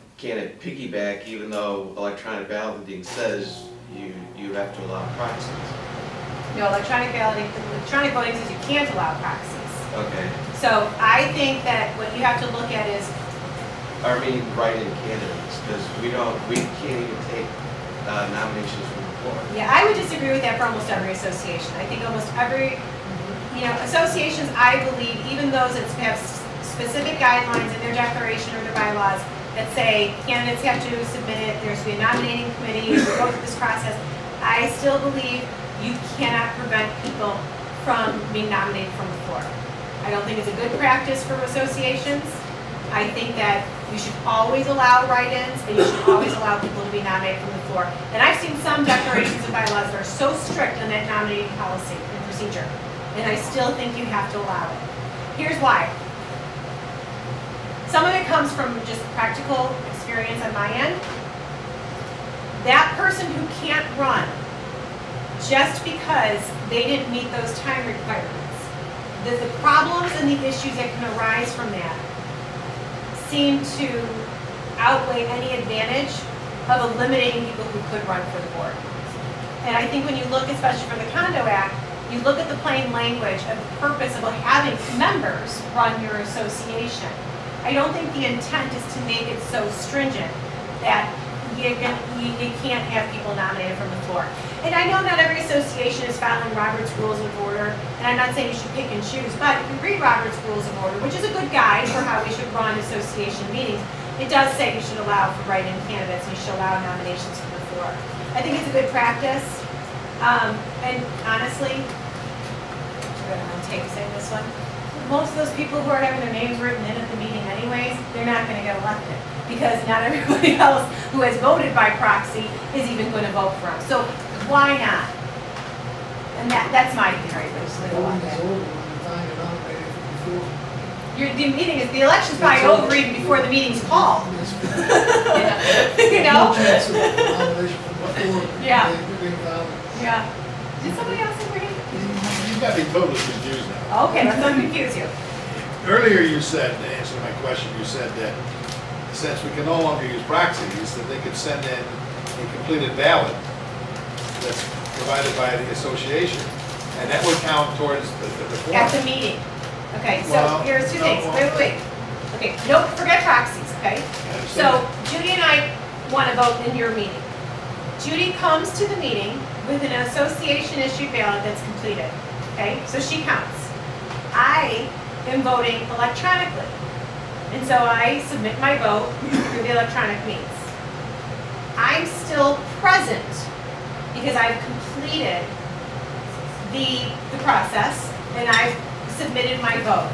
J: piggyback even though electronic balloting says you have to allow proxies?
L: No, electronic voting says you can't allow proxies.
J: Okay.
L: So I think that what you have to look at is,
J: I mean, write-in candidates, because we can't even take nominations from the floor.
L: yeah, I would disagree with that for almost every association. I think almost every, associations, I believe, even those that have specific guidelines in their declaration or their bylaws that say candidates have to submit it, there's to be a nominating committee, you go through this process, I still believe you cannot prevent people from being nominated from the floor. I don't think it's a good practice for associations. I think that you should always allow write-ins and you should always allow people to be nominated from the floor. And I've seen some declarations and bylaws that are so strict on that nominating policy and procedure. And I still think you have to allow it. Here's why. Some of it comes from just practical experience on my end. That person who can't run just because they didn't meet those time requirements, the problems and the issues that can arise from that seem to outweigh any advantage of eliminating people who could run for the board. And I think when you look, especially for the Condo Act, you look at the plain language of the purpose of having members run your association. I don't think the intent is to make it so stringent that you can't have people nominated from the floor. And I know not every association is following Robert's Rules of Order, and I'm not saying you should pick and choose, but if you read Robert's Rules of Order, which is a good guide for how we should run association meetings, it does say you should allow for write-in candidates and you should allow nominations from the floor. I think it's a good practice, and honestly, I'm going to take saying this one, most of those people who are having their names written in at the meeting anyways, they're not going to get elected because not everybody else who has voted by proxy is even going to vote for them. So why not? And that's my theory.
I: Voting is over when the time you're nominated before.
L: The meeting is, the election's probably over even before the meeting's called. You know?
I: No chance of nomination from before.
L: Yeah.
I: Being valid.
L: Yeah. Did somebody else agree?
D: You've got to be totally confused now.
L: Okay, let's not confuse you.
D: Earlier you said, to answer my question, you said that since we can no longer use proxies, that they could send in a completed ballot that's provided by the association, and that would count towards the form.
L: At the meeting. Okay, so
D: Well,
L: here's two
D: no,
L: things.
D: well-
L: Wait. Okay, no, forget proxies, okay?
D: I understand.
L: So Judy and I want to vote in your meeting. Judy comes to the meeting with an association issued ballot that's completed, okay? So she counts. I am voting electronically. And so I submit my vote through the electronic means. I'm still present because I've completed the process and I've submitted my vote.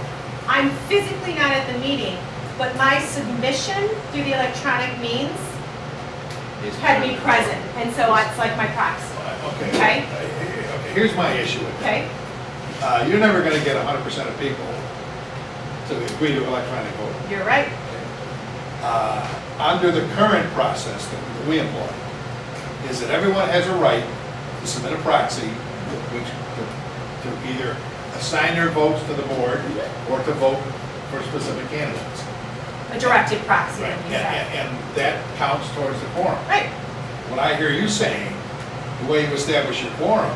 L: I'm physically not at the meeting, but my submission through the electronic means had me present, and so it's like my proxy.
D: Okay.
L: Okay?
D: Okay, here's my issue with that.
L: Okay?
D: You're never going to get 100% of people to agree to electronic voting.
L: You're right.
D: Under the current process that we employ, is that everyone has a right to submit a proxy, which to either assign their votes to the board or to vote for specific candidates.
L: A directed proxy.
D: Right.
L: like you said.
D: And that counts towards the quorum.
L: Right.
D: What I hear you saying, the way you establish your quorum,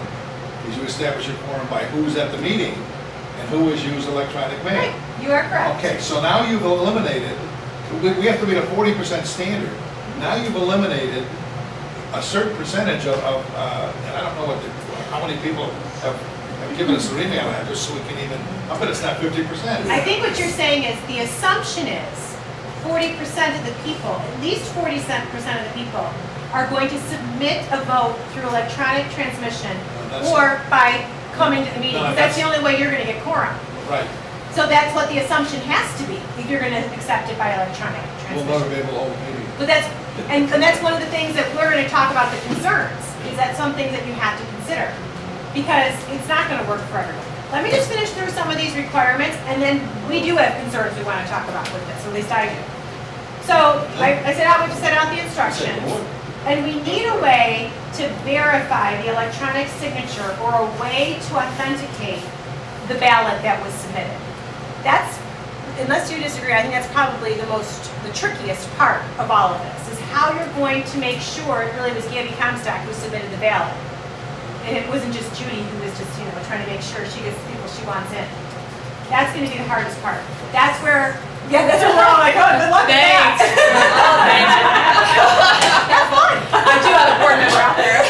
D: is you establish your quorum by who's at the meeting and who has used electronic mail.
L: Right. You are correct.
D: Okay, so now you've eliminated, we have to meet a 40% standard. Now you've eliminated a certain percentage of and I don't know how many people have given us their email address so we can even, I bet it's not 50%.
L: I think what you're saying is the assumption is 40% of the people, at least 40% of the people, are going to submit a vote through electronic transmission or by coming to the meeting.
D: No,
L: That's the only way you're going to get quorum.
D: Right.
L: So that's what the assumption has to be if you're going to accept it by electronic
D: We'll
L: transmission.
D: never be able to hold a meeting.
L: But that's one of the things that we're going to talk about, the concerns. Is that something that you have to consider? Because it's not going to work for everyone. Let me just finish through some of these requirements, and then we do have concerns we want to talk about with this, or at least I do. So I said we have to set out the instructions, and we need a way to verify the electronic signature or a way to authenticate the ballot that was submitted. That's, unless you disagree, I think that's probably the trickiest part of all of this, is how you're going to make sure it really was Gabby Comstock who submitted the ballot. And it wasn't just Judy who was just, trying to make sure she gets the people she wants in. That's going to be the hardest part. That's where we're all like, oh, good luck with that. That's fun.
M: I do have a board member out there.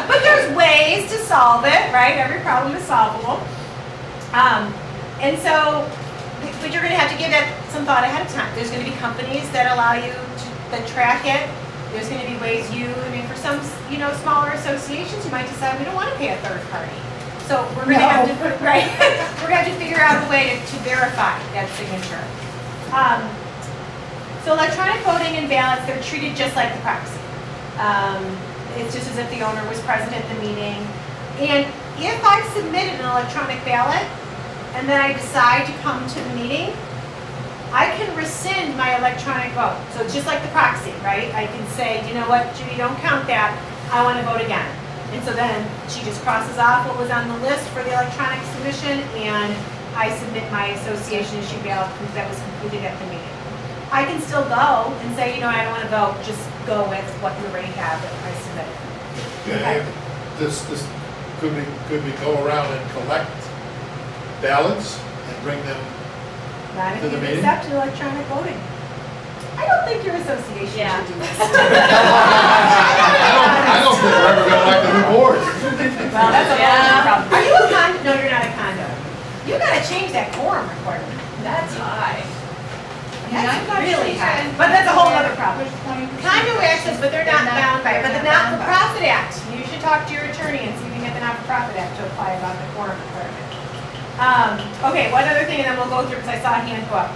L: But there's ways to solve it, right? Every problem is solvable. And so, but you're going to have to give that some thought ahead of time. There's going to be companies that allow you to track it. There's going to be ways for some, smaller associations, you might decide we don't want to pay a third party. So we're going to have to we're going to have to figure out a way to verify that signature. So electronic voting and ballots, they're treated just like the proxy. It's just as if the owner was present at the meeting. And if I've submitted an electronic ballot and then I decide to come to the meeting, I can rescind my electronic vote. So it's just like the proxy, right? I can say, you know what, Judy, don't count that. I want to vote again. And so then she just crosses off what was on the list for the electronic submission, and I submit my association issue ballot because that was completed at the meeting. I can still go and say, I don't want to vote, just go with what you already have that I submitted.
D: Okay. This could we go around and collect ballots and bring them
L: Not if
D: to the
L: you
D: meeting?
L: accept electronic voting. I don't think your association should do this.
D: I don't think we're ever going to elect a new board.
L: Well, that's a whole problem. Are you a condo? No, you're not a condo. You gotta change that quorum requirement.
M: That's high.
L: That's really high. But that's a whole other problem. Condo access, but they're not bound by it. But the Not-for-Profit Act, you should talk to your attorney and see if you can get the Not-for-Profit Act to apply about the quorum requirement. Okay, one other thing, and then we'll go through because I saw a hand go up.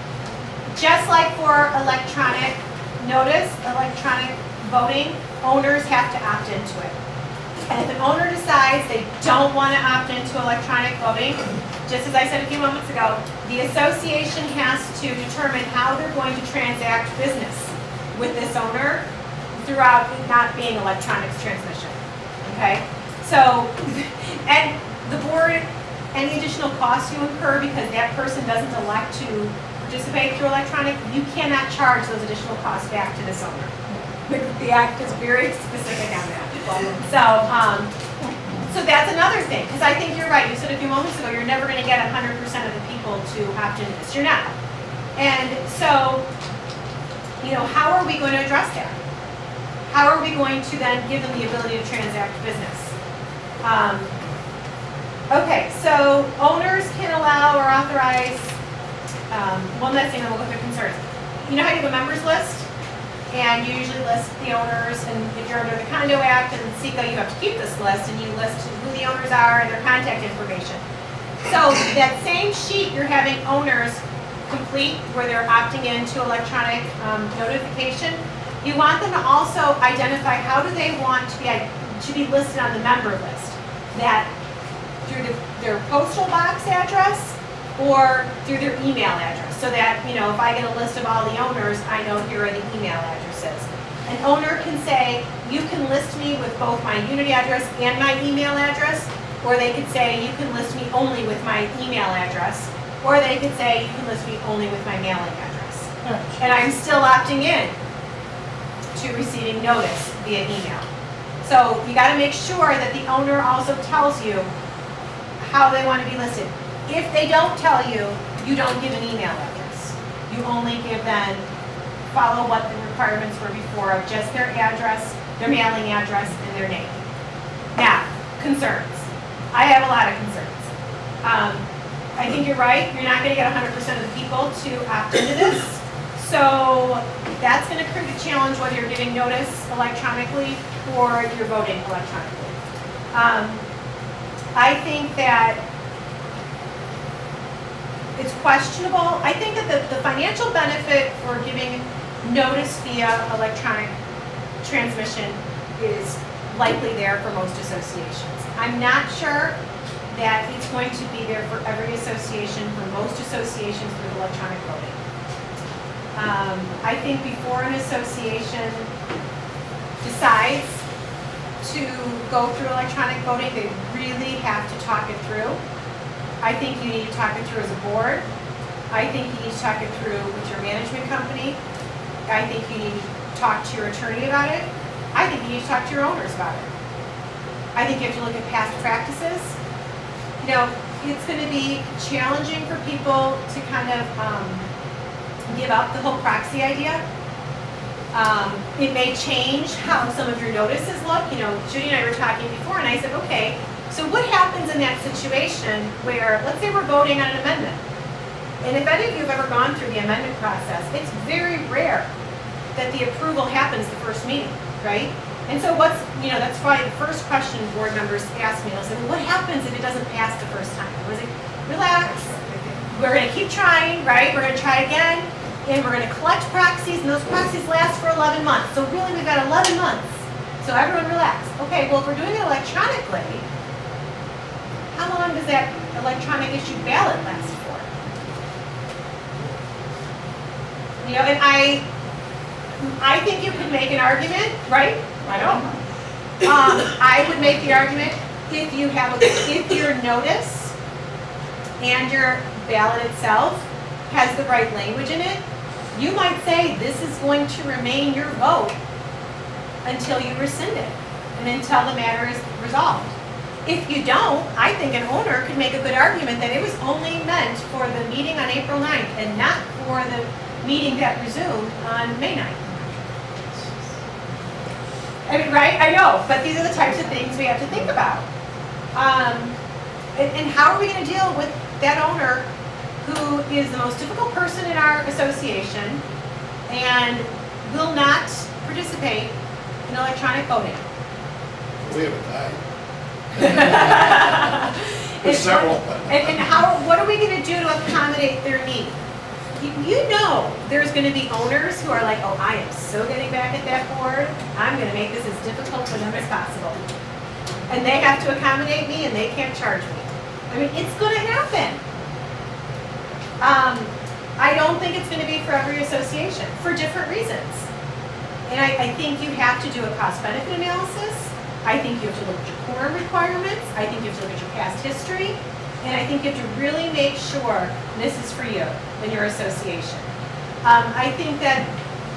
L: Just like for electronic notice, electronic voting, owners have to opt into it. And if an owner decides they don't want to opt into electronic voting, just as I said a few moments ago, the association has to determine how they're going to transact business with this owner throughout it not being electronic transmission. Okay? So, and the board, any additional costs you incur because that person doesn't elect to participate through electronic, you cannot charge those additional costs back to this owner. The act is very specific on that. So that's another thing, because I think you're right. You said a few moments ago, you're never going to get 100% of the people to opt into this. You're not. And so, how are we going to address that? How are we going to then give them the ability to transact business? Okay, so owners can allow or authorize, one last thing, then we'll go through concerns. You know how you have a members list? And you usually list the owners, and if you're under the Condo Act and SECO, you have to keep this list, and you list who the owners are and their contact information. So that same sheet you're having owners complete, where they're opting into electronic notification, you want them to also identify how do they want to be listed on the member list. That through their postal box address or through their email address, so that, if I get a list of all the owners, I know here are the email addresses. An owner can say, you can list me with both my unit address and my email address, or they could say, you can list me only with my email address, or they could say, you can list me only with my mailing address. And I'm still opting in to receiving notice via email. So you got to make sure that the owner also tells you how they want to be listed. If they don't tell you, you don't give an email address. You only give them, follow what the requirements were before of just their address, their mailing address, and their name. Now, concerns. I have a lot of concerns. I think you're right. You're not going to get 100% of the people to opt into this. So that's going to create a challenge whether you're giving notice electronically or you're voting electronically. I think that it's questionable. I think that the financial benefit for giving notice via electronic transmission is likely there for most associations. I'm not sure that it's going to be there for every association, for most associations with electronic voting. I think before an association decides to go through electronic voting, they really have to talk it through. I think you need to talk it through as a board. I think you need to talk it through with your management company. I think you need to talk to your attorney about it. I think you need to talk to your owners about it. I think you have to look at past practices. You know, it's going to be challenging for people to kind of give up the whole proxy idea. It may change how some of your notices look. You know, Judy and I were talking before, and I said, okay, so what happens in that situation where, let's say we're voting on an amendment, and if any of you have ever gone through the amendment process, it's very rare that the approval happens the first meeting, right? And so what's, you know, that's why the first question board members ask me, they'll say, well, what happens if it doesn't pass the first time? I was like, relax, we're going to keep trying, right? We're going to try again, and we're going to collect proxies, and those proxies last for 11 months. So really, we've got 11 months. So everyone relax. Okay, well, if we're doing it electronically, how long does that electronic issued ballot last for? You know, and I think you could make an argument, right? I don't. I would make the argument if you have if your notice and your ballot itself has the right language in it, you might say this is going to remain your vote until you rescind it and until the matter is resolved. If you don't, I think an owner could make a good argument that it was only meant for the meeting on April 9th and not for the meeting that resumed on May 9th. I mean, right? I know, but these are the types of things we have to think about. And how are we going to deal with that owner who is the most difficult person in our association and will not participate in electronic voting?
D: We haven't died.
L: And what are we going to do to accommodate their need? You know there's going to be owners who are like, oh, I am so getting back at that board, I'm going to make this as difficult for them as possible. And they have to accommodate me and they can't charge me. I mean, it's going to happen. I don't think it's going to be for every association for different reasons. And I think you have to do a cost-benefit analysis. I think you have to look at your quorum requirements. I think you have to look at your past history. And I think you have to really make sure this is for you and your association. I think that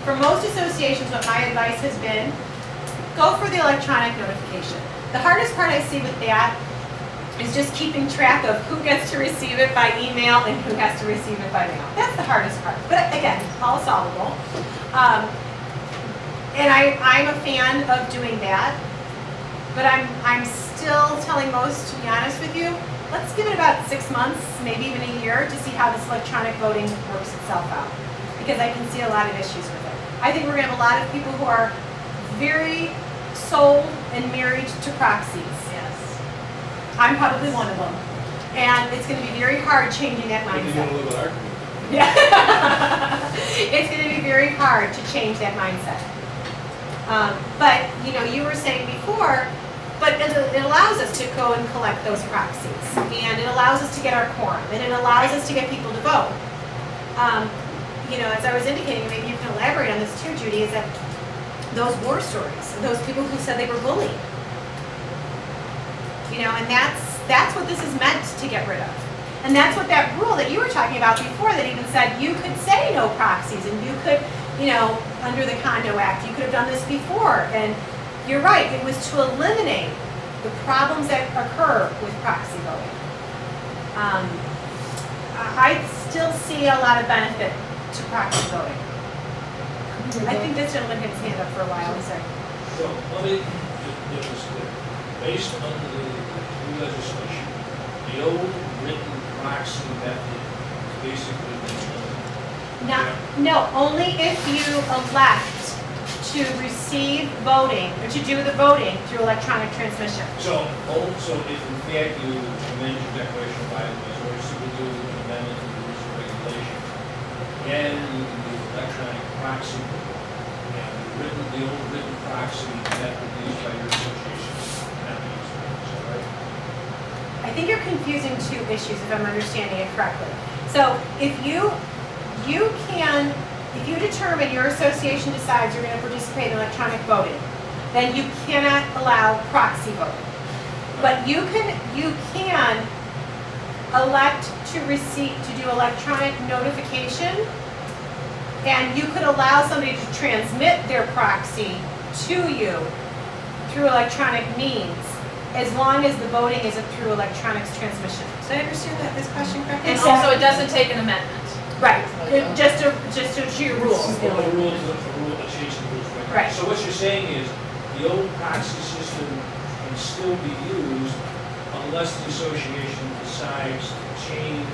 L: for most associations, what my advice has been, go for the electronic notification. The hardest part I see with that is just keeping track of who gets to receive it by email and who has to receive it by mail. That's the hardest part. But again, all solvable. And I'm a fan of doing that. But I'm still telling most, to be honest with you, let's give it about 6 months, maybe even a year, to see how this electronic voting works itself out. Because I can see a lot of issues with it. I think we're going to have a lot of people who are very sold and married to proxies. Yes. I'm probably one of them. And it's going to be very hard changing that mindset. Yeah. It's going to be very hard to change that mindset. But, you know, you were saying before, but it allows us to go and collect those proxies, and it allows us to get our quorum, and it allows us to get people to vote. You know, as I was indicating, maybe you can elaborate on this too, Judy, is that those war stories, those people who said they were bullied. You know, and that's what this is meant to get rid of. And that's what that rule that you were talking about before that even said you could say no proxies, and you could, you know, under the Condo Act, you could have done this before, and you're right, it was to eliminate the problems that occur with proxy voting. still see a lot of benefit to proxy voting. I think this gentleman had his hand up for a while, sorry.
K: So, let me get this clear. Based on the new legislation, the old written proxy method is basically
L: No, only if you elect to receive voting, or to do the voting through electronic transmission.
K: So if in fact you amend your declaration of bylaws or simply do an amendment to the rules and regulations, then you can do electronic proxy voting. And the old written proxy method used by your association cannot be used. Is that right?
L: I think you're confusing two issues if I'm understanding it correctly. So if you determine your association decides you're going to participate in electronic voting, then you cannot allow proxy voting. But you can elect to do electronic notification, and you could allow somebody to transmit their proxy to you through electronic means, as long as the voting isn't through electronics transmission. Did I understand this question correctly?
M: And also, it doesn't take an amendment.
L: Right, just to your rules.
K: The change the rules.
L: Right.
K: So what you're saying is, the old proxy system can still be used unless the association decides to change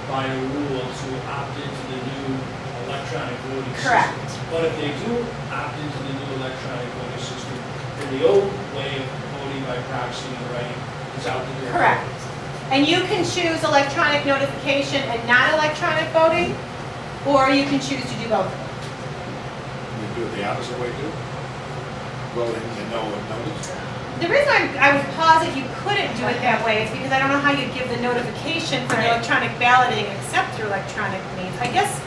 K: by a rule to opt into the new electronic voting system.
L: Correct.
K: But if they do opt into the new electronic voting system, then the old way of voting by proxy and writing is out the door.
L: Correct. And you can choose electronic notification and not electronic voting, or you can choose to do both of them.
D: You do it the opposite way too? Voting and no notice?
L: The reason I would posit you couldn't do it that way is because I don't know how you'd give the notification for the electronic balloting except through electronic means. I guess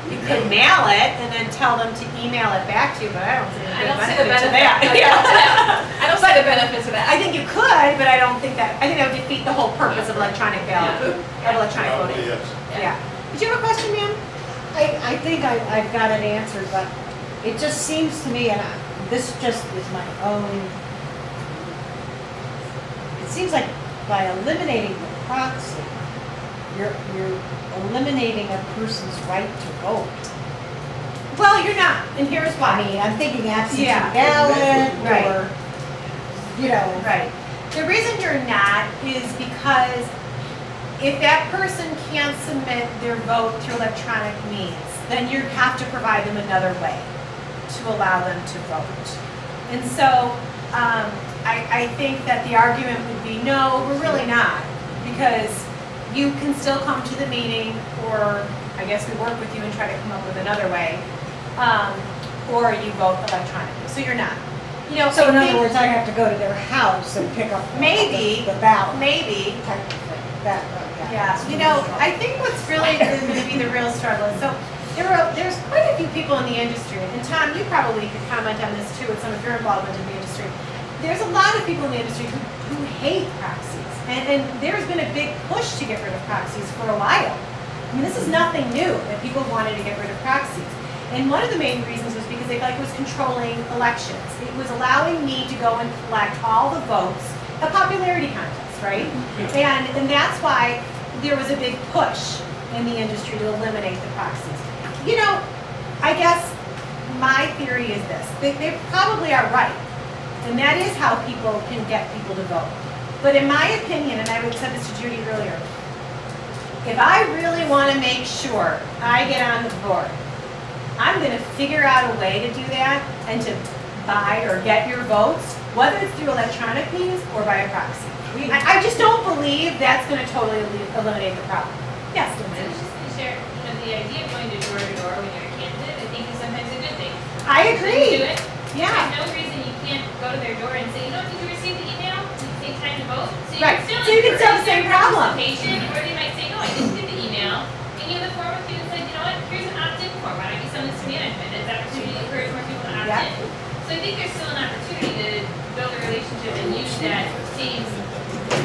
L: you could mail it and then tell them to email it back to you, but I don't see
M: I don't see
L: the
M: the
L: benefit to
M: benefit.
L: that.
M: I don't see the benefits of that.
L: I think you could, but I don't think that, I think that would defeat the whole purpose of electronic ballot, of electronic voting.
D: Yes.
L: Yeah. Did you have a question, ma'am?
B: I think I've got it answered, but it just seems to me, and this just is my own, it seems like by eliminating the proxy, you're eliminating a person's right to vote.
L: Well, you're not, and here's why.
B: I mean, I'm thinking absentee
L: Yeah.
B: ballot,
L: Right.
B: or, you know.
L: Right. The reason you're not is because if that person can't submit their vote through electronic means, then you have to provide them another way to allow them to vote. And so I think that the argument would be, no, we're really not, because you can still come to the meeting, or I guess we work with you and try to come up with another way, or you vote electronically. So you're not. You know,
B: So in
L: I
B: other
L: think
B: words, I have to go to their house and pick up
L: maybe
B: the ballot.
L: Maybe.
B: Type of thing. That,
L: Yeah, you know, I think what's really going to be the real struggle is, so there's quite a few people in the industry, and Tom, you probably could comment on this too with some of your involvement in the industry. There's a lot of people in the industry who hate proxies, and there's been a big push to get rid of proxies for a while. I mean, this is nothing new that people wanted to get rid of proxies. And one of the main reasons was because they felt like it was controlling elections. It was allowing me to go and collect all the votes, a popularity contest, right? And that's why there was a big push in the industry to eliminate the proxies. You know, I guess my theory is this. They probably are right. And that is how people can get people to vote. But in my opinion, and I would said this to Judy earlier, if I really want to make sure I get on the board, I'm going to figure out a way to do that and to buy or get your votes, whether it's through electronic means or by a proxy. I just don't believe that's going to totally eliminate the problem. Yes,
N: I was just going to share, you know, the idea of going door to door when you're a candidate, I think is sometimes a good thing.
L: I agree.
N: Do it.
L: Yeah.
N: There's no reason you can't go to their door and say, you don't need to receive the email, you take time to vote. So you
L: Right.
N: can still
L: So you can still have the same
N: encourage their
L: problem.
N: participation, or they might say, no, I didn't get the email. And you have the form with you and say, you know what, here's an opt-in form, why don't you send this to management? It's an opportunity to encourage more people to opt in. So I think there's still an opportunity to build a relationship and use that same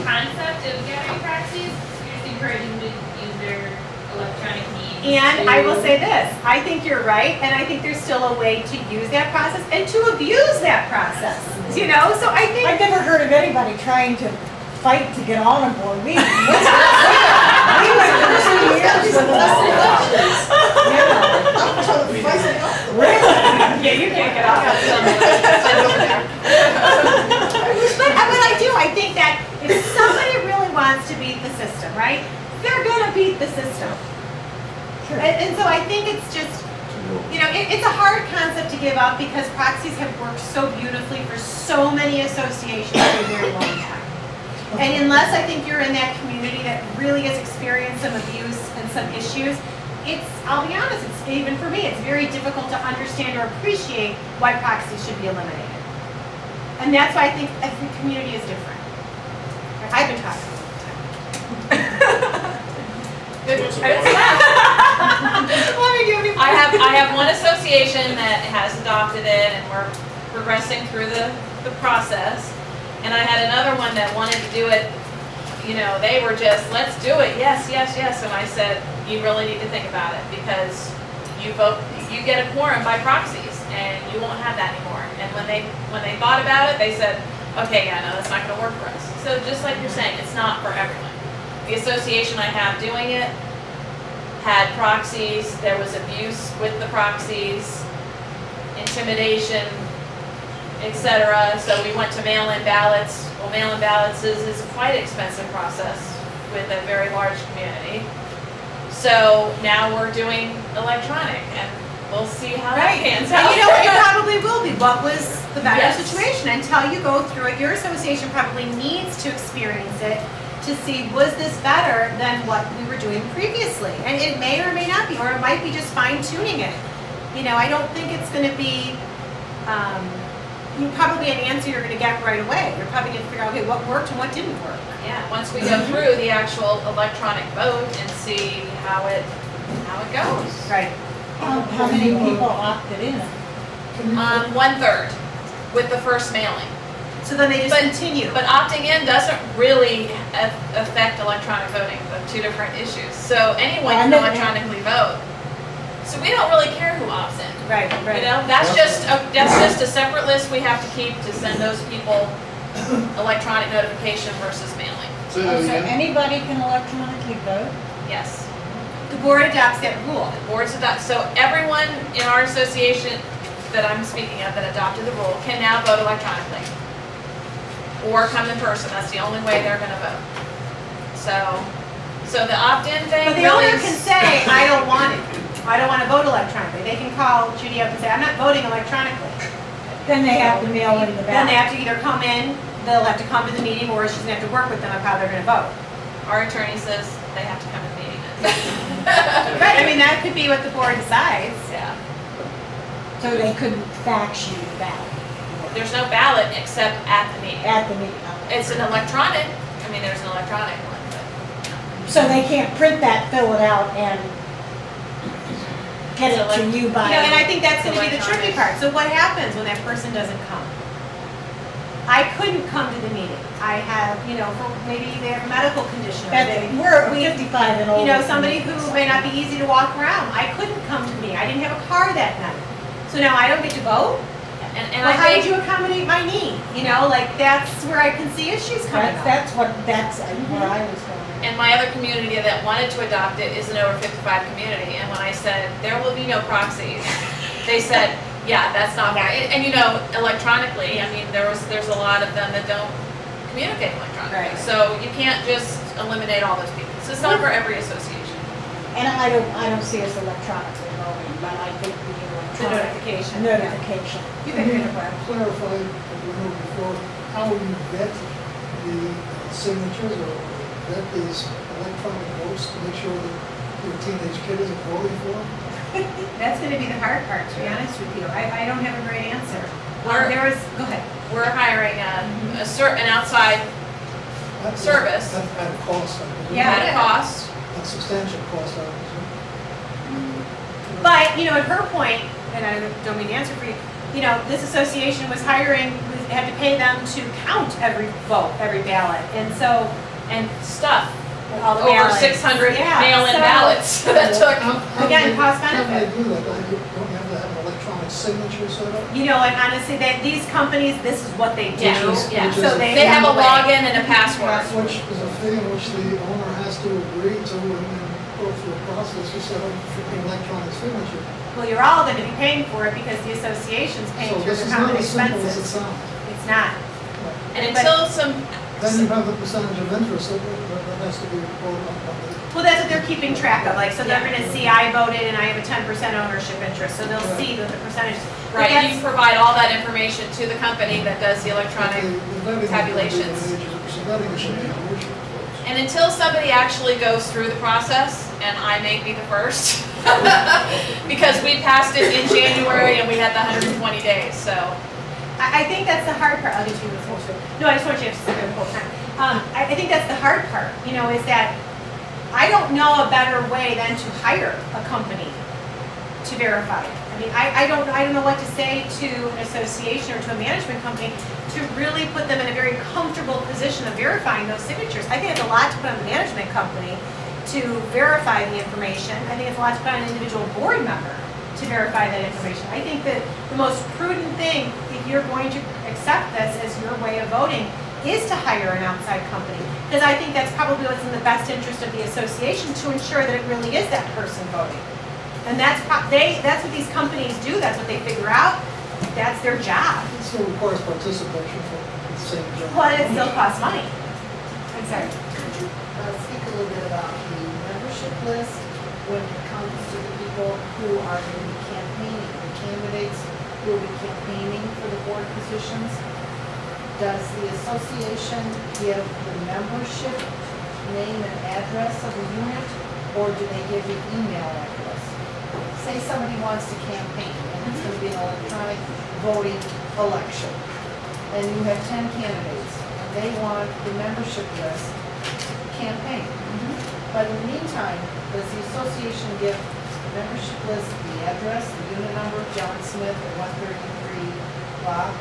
N: concept of gathering proxies. You're just encouraging them to use their electronic means.
L: And I will say this, I think you're right, and I think there's still a way to use that process and to abuse that process, you know? So I think...
B: I've never heard of anybody trying to fight to get on a board. We went for 2 years with true.
L: And so I think it's just, you know, it's a hard concept to give up because proxies have worked so beautifully for so many associations for a very long time. And unless I think you're in that community that really has experienced some abuse and some issues, I'll be honest, it's even for me, it's very difficult to understand or appreciate why proxies should be eliminated. And that's why I think every community is different. I've been talking a long time.
M: I have one association that has adopted it and we're progressing through the process. And I had another one that wanted to do it, you know, they were just, let's do it, yes, yes, yes. And I said, you really need to think about it because you get a quorum by proxies and you won't have that anymore. And when they thought about it, they said, okay, yeah, no, that's not gonna work for us. So just like you're saying, it's not for everyone. The association I have doing it had proxies, there was abuse with the proxies, intimidation, etc. So we went to mail-in ballots. Well, mail-in ballots is quite an expensive process with a very large community. So now we're doing electronic, and we'll see how that pans out.
L: And you know what, it probably will be. What was the better
M: Yes.
L: situation? Until you go through it, your association probably needs to experience it to see, was this better than what we were doing previously? And it may or may not be, or it might be just fine-tuning it. You know, I don't think it's going to be probably an answer you're going to get right away. You're probably going to figure out, okay, what worked and what didn't work.
M: Yeah, once we go through the actual electronic vote and see how it goes.
L: Right.
B: How many people opted in?
M: 1/3 with the first mailing.
L: So then they just continue.
M: But opting in doesn't really affect electronic voting, but two different issues. So anyone can electronically vote. So we don't really care who opts in.
L: Right, right.
M: You know, that's just a separate list we have to keep to send those people electronic notification versus mailing.
D: So
B: anybody can electronically vote?
M: Yes.
L: The board adopts that rule.
M: The boards adopt. So everyone in our association that I'm speaking of that adopted the rule can now vote electronically. Or come in person. That's the only way they're going to vote. So the opt-in thing.
L: But the
M: really
L: owner can say, I don't want it. I don't want to vote electronically. They can call Judy up and say, I'm not voting electronically.
B: Then they have to mail in the
L: Then they
B: ballot.
L: have to either come in, they'll have to come to the meeting, or she's going to have to work with them on how they're going to vote.
M: Our attorney says they have to come to the meeting.
L: Right, I mean, that could be what the board decides.
M: Yeah.
B: So they couldn't fax you the ballot
M: There's no ballot except at the meeting.
B: at the meeting.
M: It's an electronic. I mean, there's an electronic one, but
B: So they can't print that, fill it out, and get it to you by.
L: You know, and I think that's going to be the tricky part. So what happens when that person doesn't come? I couldn't come to the meeting. I have, you know, maybe they have a medical condition.
B: We're 55 and older.
L: You know, somebody who may not be easy to walk around. I couldn't come to me. I didn't have a car that night. So now I don't get to vote?
M: and
L: Well,
M: I
L: how did
M: think
L: you accommodate my need? You know, like that's where I can see issues coming up.
B: That's where I was going.
M: and my other community that wanted to adopt it is an over 55 community. And when I said there will be no proxies, they said, yeah, that's not right. And you know, electronically, I mean, there's a lot of them that don't communicate electronically.
L: Right.
M: So you can't just eliminate all those people. So it's not for every association.
B: And I don't see us electronically voting, but I think the electronic
L: notification.
B: You
I: Can you clarify, as we know before, how you vet the signatures or vet these electronic votes to make sure that your teenage kid isn't voting for them?
L: That's going to be the hard part, to be honest with you. I don't have a great answer. Go ahead.
M: We're hiring an outside service.
I: That's at a cost, I presume.
L: Yeah.
M: At a cost.
I: A substantial cost, I presume.
L: But, you know, at her point, and I don't mean to answer for you, you know, this association was had to pay them to count every vote, every ballot. And so,
M: And stuff.
L: all the
M: Over
L: ballots.
M: 600
L: Yeah,
M: mail-in
L: so-
M: ballots that took.
L: Again, cost
I: How do
L: benefit.
I: they do that? Don't you have to have an electronic signature set up?
L: You know, and honestly, these companies, this is what they do.
M: Yeah.
L: So
M: They have a login and a password.
I: Which is a fee in which the owner has to agree to and go through a process to set up an electronic signature.
L: Well, you're all going to be paying for it because the association's paying
I: So
L: for
I: this
L: your
I: is not
L: common
I: as simple as it
L: expenses.
I: sounds.
L: It's not.
M: And until
I: Then you have the percentage of interest that has to be reported on the.
L: Well, that's what they're keeping track of, like, so they're gonna see I voted and I have a 10% ownership interest, so they'll see the percentage. But
M: Right,
L: that's-
M: you provide all that information to the company that does the electronic tabulations. And until somebody actually goes through the process, and I may be the first, because we passed it in January and we had the 120 days, so.
L: I think that's the hard part. I'll get you this whole thing. No, I just want you to sit there the whole time. I think that's the hard part, you know, is that I don't know a better way than to hire a company to verify it. I mean, I don't know what to say to an association or to a management company to really put them in a very comfortable position of verifying those signatures. I think it's a lot to put on the management company to verify the information. I think it's a lot to put on an individual board member to verify that information. I think that the most prudent thing, if you're going to accept this as your way of voting, is to hire an outside company. Because I think that's probably what's in the best interest of the association, to ensure that it really is that person voting. And that's what these companies do. That's what they figure out. That's their job.
I: It still requires participation for the same job.
L: Well, it still costs money. I'm sorry.
O: Could you speak a little bit about the membership list when it comes to the people who are going to be campaigning, the candidates who will be campaigning for the board positions? Does the association give the membership name and address of the unit, or do they give the email address? Say somebody wants to campaign, and it's going to be an electronic voting election, and you have 10 candidates, and they want the membership list to campaign. But in the meantime, does the association give the membership list, the address, the unit number, John Smith at 133 blah,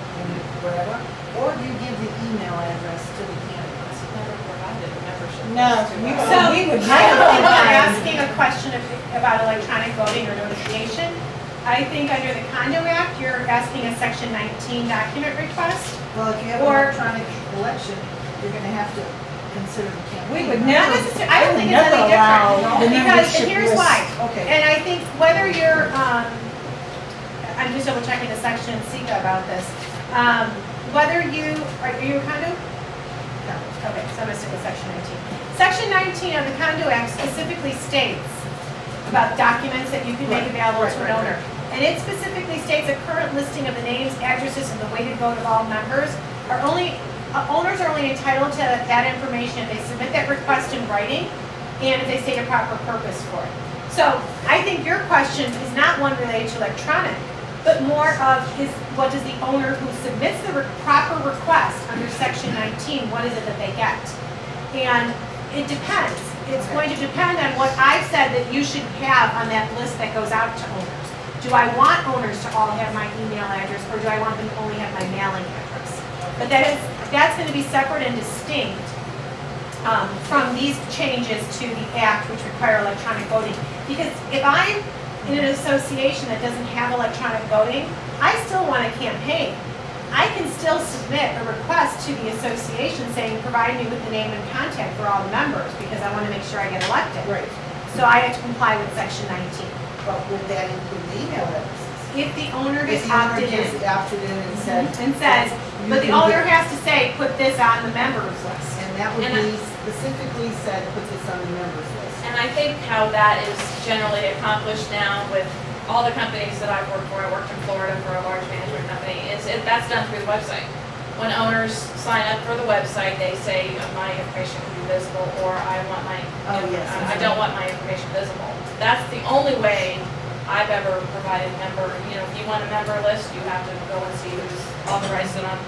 O: whatever, or do you give the email address to the candidates?
M: Never provided a membership.
B: No,
L: We would I don't think we're asking a question about electronic voting or notification. I think under the Condo Act, you're asking a Section 19 document request.
O: Well, if you have an electronic election, you're going to have to consider the campaign.
B: We would
L: Not
B: never,
L: necessarily, I don't think it's
B: never
L: any
B: allow
L: different.
B: the
L: Because, and
B: membership
L: here's
B: list.
L: why.
O: Okay.
L: And I think whether you're, I'm just double checking the section in SECA about this. Whether you, are you a condo? No, okay, so I'm gonna stick with Section 19. Section 19 of the Condo Act specifically states about documents that you can make available to an owner. And it specifically states a current listing of the names, addresses, and the weighted vote of all members are only, owners are only entitled to that information if they submit that request in writing and if they state a proper purpose for it. So I think your question is not one related to electronic, but more of what does the owner who submits the proper request under Section 19, what is it that they get? And it depends. It's going to depend on what I've said that you should have on that list that goes out to owners. Do I want owners to all have my email address, or do I want them to only have my mailing address? But that's going to be separate and distinct from these changes to the Act, which require electronic voting. Because if I'm in an association that doesn't have electronic voting, I still want to campaign. I can still submit a request to the association saying, provide me with the name and contact for all the members, because I want to make sure I get elected.
O: Right.
L: So I have to comply with Section 19.
O: But would that include the email addresses?
L: If the owner
O: If
L: has
O: the owner
L: opted in.
O: just opted in and said.
L: And says,
O: you
L: but the
O: can
L: owner
O: get-
L: has to say, put this on the members list.
O: And that would
M: And
O: be specifically said, put this on the members list.
M: And I think how that is generally accomplished now with all the companies that I've worked for, I worked in Florida for a large management company, that's done through the website. When owners sign up for the website, they say my information can be visible, or I want my, I don't want my information visible. That's the only way I've ever provided member, if you want a member list, you have to go and see who's authorized it on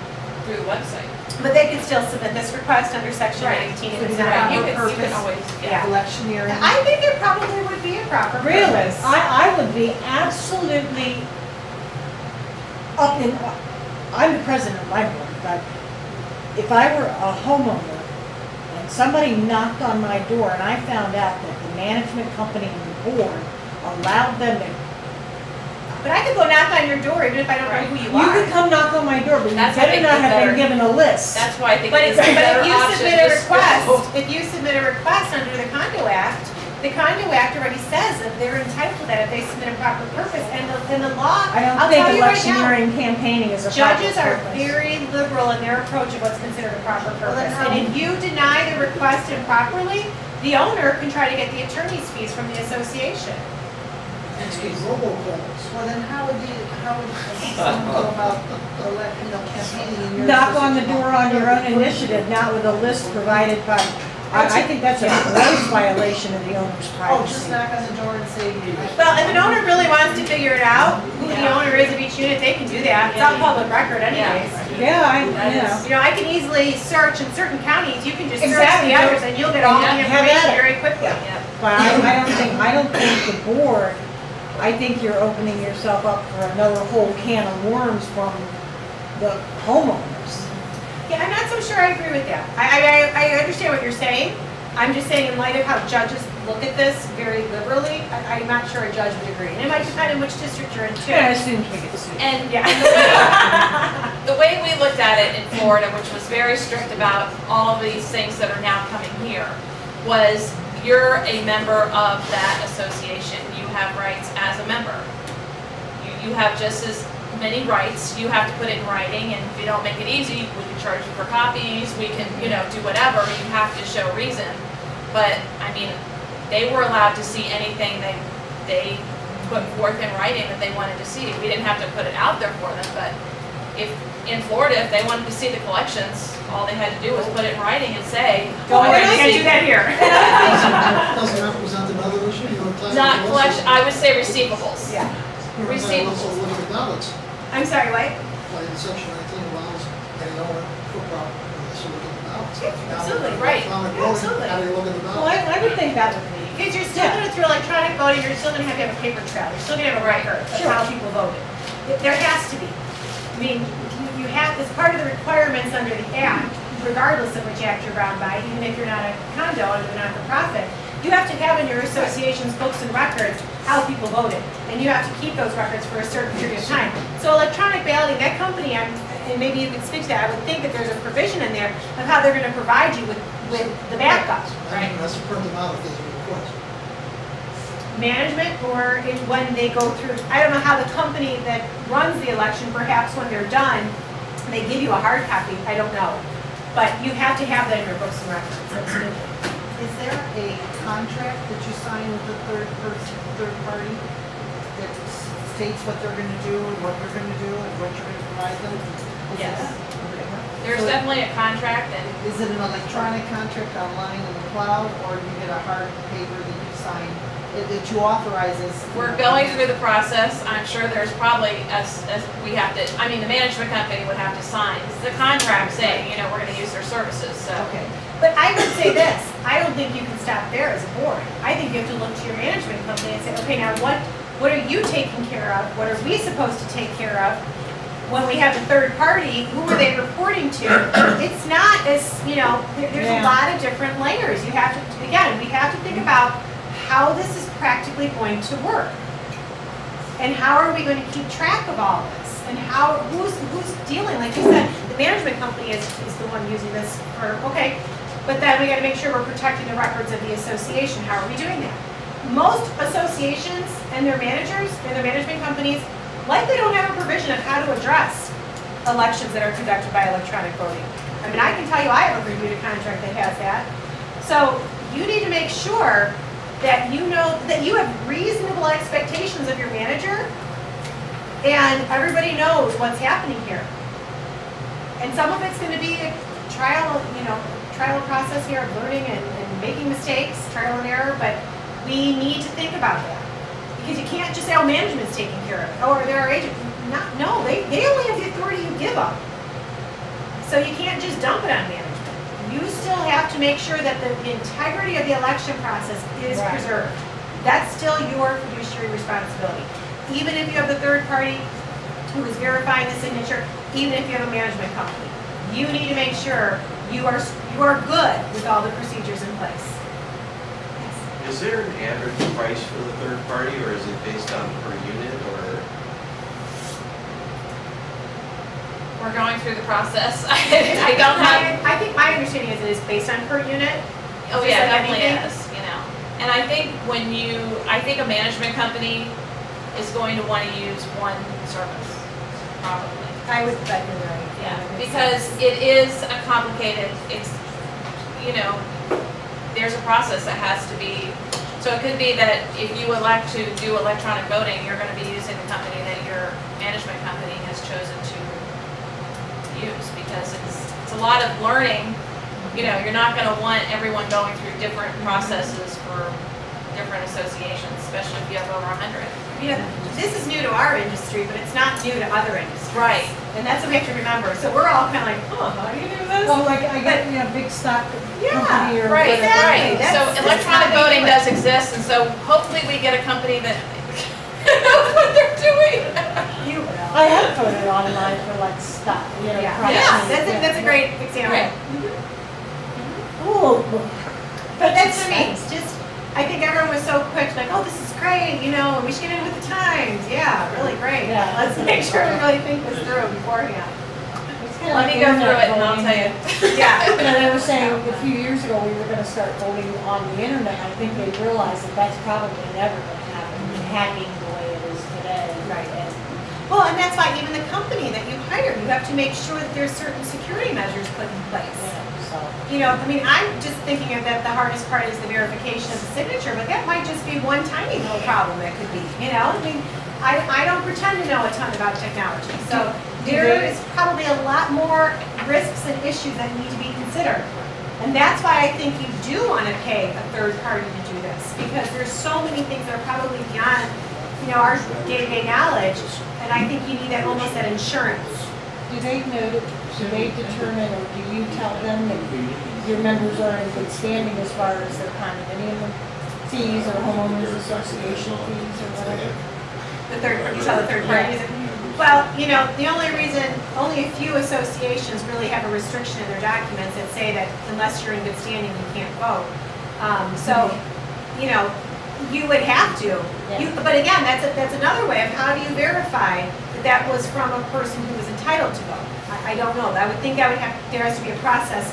M: through the website.
L: But they can still submit this request under Section 19.
O: So
L: It's
O: it's
L: not-
O: not
M: You
O: for
M: can always,
L: Yeah.
O: electioneering.
L: I think there probably would be a proper
B: Really?
L: purpose.
B: I would be absolutely I'm the president of my board, but if I were a homeowner and somebody knocked on my door and I found out that the management company and the board allowed them to,
L: But I could go knock on your door even if I don't know who you
B: you
L: are.
B: could come knock on my door, but you
M: That's, I
B: better
M: think,
B: not
M: the
B: have been
M: better-
B: given a list.
M: That's why I think
L: But
M: it's a
L: if
M: better
L: you
M: option
L: submit a
M: to
L: request, if you submit a request under the Condo Act already says that they're entitled to that if they submit a proper purpose, and the law,
B: I don't
L: I'll
B: think
L: tell you right now,
B: electioneering campaigning is a proper
L: judges are
B: purpose.
L: very liberal in their approach of what's considered a proper
O: Well, then
L: purpose.
O: how-
L: And if you deny the request improperly, the owner can try to get the attorney's fees from the association.
I: Excuse robocalls.
O: Well, then how would someone go about campaigning in your?
B: Knock on the
O: association?
B: door on your own initiative, not with a list provided by, I think that's a gross violation of the owner's
O: Oh, just
B: privacy.
O: knock on the door and say.
L: Well, if an owner really wants to figure it out, who the owner is of each unit, they can do that. It's on public record anyways.
B: Yeah,
L: You know, I can easily search in certain counties, you can just search
B: Exactly.
L: the others and you'll get all the
B: Have at
L: information
B: it.
L: very quickly.
B: but I don't think the board, I think you're opening yourself up for another whole can of worms from the homeowners.
L: Yeah, I'm not so sure I agree with that. I understand what you're saying. I'm just saying in light of how judges look at this very liberally, I'm not sure a judge would agree. And it might depend on which district you're in too.
B: Yeah, as soon as we get sued.
M: And
L: Yeah.
M: the way we looked at it in Florida, which was very strict about all of these things that are now coming here, was you're a member of that association. You have rights as a member. You have just as many rights. You have to put it in writing, and if you don't make it easy, we can charge you for copies, we can, do whatever. You have to show reason. But, I mean, they were allowed to see anything they put forth in writing that they wanted to see. We didn't have to put it out there for them, but if, in Florida, if they wanted to see the collections, all they had to do was put it in writing and say,
L: Well, I can't do that here.
I: Doesn't that present another issue? You don't tie
M: not
I: it to
M: collection,
I: us.
M: I would say receivables.
L: Yeah.
I: You don't tie it also with McDonald's.
L: I'm sorry, what?
I: Like in section 19 allows any owner for property to look at the ballots.
L: Absolutely, right. Absolutely.
I: How do you look at the
B: Well,
I: ballots?
B: I would think that would be.
L: Because you're still going to, through electronic voting, you're still going to have a paper trail. You're still going to have a record of how people voted. There has to be. I mean, you have, as part of the requirements under the Act, regardless of which Act you're bound by, even if you're not a condo or you're not for profit, you have to have in your association's books and records how people voted. And you have to keep those records for a certain period of time. So electronic balloting, that company, and maybe you could speak to that, I would think that there's a provision in there of how they're going to provide you with the backup.
I: Right. That's to print them out if there's a request.
L: Management, or when they go through, I don't know how the company that runs the election, perhaps when they're done, they give you a hard copy, I don't know. But you have to have that in your books and records, absolutely.
O: Is there a contract that you sign with the third party that states what they're gonna do and what you're gonna do and what you're gonna provide them?
M: Yes. There's definitely a contract, and
O: Is it an electronic contract online in the cloud, or do you get a hard paper that you sign, that you authorize as?
M: we're going through the process. I'm sure there's probably, as we have to, I mean, the management company would have to sign the contract saying, we're gonna use their services, so.
O: Okay.
L: But I would say this, I don't think you can stop there as a board. I think you have to look to your management company and say, okay, now what are you taking care of? What are we supposed to take care of? When we have the third party, who are they reporting to? It's not as, there's a lot of different layers. You have to, again, we have to think about how this is practically going to work. And how are we going to keep track of all this? And who's dealing, like you said, the management company is the one using this for, okay, but then we got to make sure we're protecting the records of the association. How are we doing that? Most associations and their managers and their management companies likely don't have a provision of how to address elections that are conducted by electronic voting. I mean, I can tell you I haven't reviewed a contract that has that. So you need to make sure that you know that you have reasonable expectations of your manager and everybody knows what's happening here. And some of it's going to be a trial process here of learning and making mistakes, trial and error, but we need to think about that. Because you can't just say, oh, management's taking care of it, or they're our agent. No, they only have the authority you give them. So you can't just dump it on management. You still have to make sure that the integrity of the election process is preserved. That's still your fiduciary responsibility. Even if you have the third party who is verifying the signature, even if you have a management company, you need to make sure you are good with all the procedures in place.
J: Is there an average price for the third party, or is it based on per unit, or?
M: We're going through the process. I don't have.
L: I think my understanding is it is based on per unit.
M: Oh
L: Just
M: yeah,
L: like
M: definitely
L: anything.
M: is. And I think I think a management company is going to want to use one service, probably.
L: I would bet you're right.
M: Yeah,
L: that makes
M: because
L: sense.
M: it is a complicated, there's a process that has to be, so it could be that if you elect to do electronic voting, you're going to be using the company that your management company has chosen to use, because it's a lot of learning. You're not going to want everyone going through different processes for different associations, especially if you have over 100.
L: This is new to our industry, but it's not new to other industries.
M: Right.
L: And that's what we have to remember. So we're all kind of like, oh, how do you do this?
B: Well, like, I get, big stock company or
M: Right,
B: whatever.
M: right. So electronic voting does exist, and so hopefully we get a company that knows what they're doing.
B: I have voted online for like stuff,
L: Yeah,
B: proxies,
L: that's a great example.
M: Right.
B: Ooh.
L: But that's what I mean. It's just, I think everyone was so quick, like, oh, this is great, and we should get in with the times. Yeah, really great.
B: Yeah.
L: Let's make sure we really think this through beforehand.
M: Let me go through it and I'll tell you.
L: Yeah.
B: They were saying a few years ago we were going to start voting on the internet. I think they realized that that's probably never going to happen, hacking the way it is today.
L: Right. Well, and that's why even the company that you hire, you have to make sure that there's certain security measures put in place. I'm just thinking of that the hardest part is the verification of the signature, but that might just be one tiny little problem that could be, I don't pretend to know a ton about technology, so there is probably a lot more risks and issues that need to be considered. And that's why I think you do want to pay a third party to do this, because there's so many things that are probably beyond, our day-to-day knowledge, and I think you need almost that insurance.
B: Do they determine, or do you tell them that your members are in good standing as far as their condominium fees or homeowners association fees or whatever?
L: You tell the third party? Well, the only a few associations really have a restriction in their documents that say that unless you're in good standing, you can't vote. You would have to. But again, that's another way of how do you verify that was from a person who was entitled to vote. I don't know. I would think there has to be a process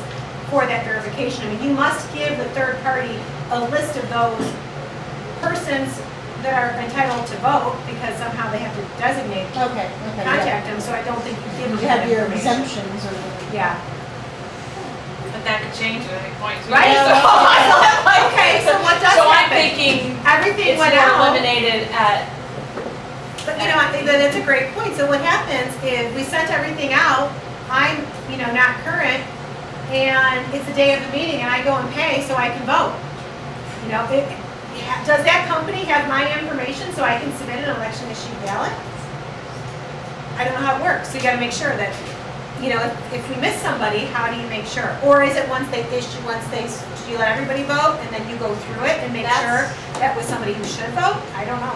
L: for that verification. You must give the third party a list of those persons that are entitled to vote, because somehow they have to designate, contact them. So I don't think you give them
B: You have your
L: information.
B: exemptions or
L: Yeah.
M: But that could change at any point. Too.
L: Right. Okay. So what does
M: So I'm
L: happen?
M: thinking
L: Everything
M: it's
L: went
M: more
L: out.
M: eliminated at.
L: But I think that's a great point. So what happens is we sent everything out, I'm, not current, and it's the day of the meeting, and I go and pay so I can vote. Does that company have my information so I can submit an election issue ballot? I don't know how it works. So you got to make sure that, if we miss somebody, how do you make sure? Or is it once they do you let everybody vote and then you go through it and make sure that was somebody who should vote? I don't know.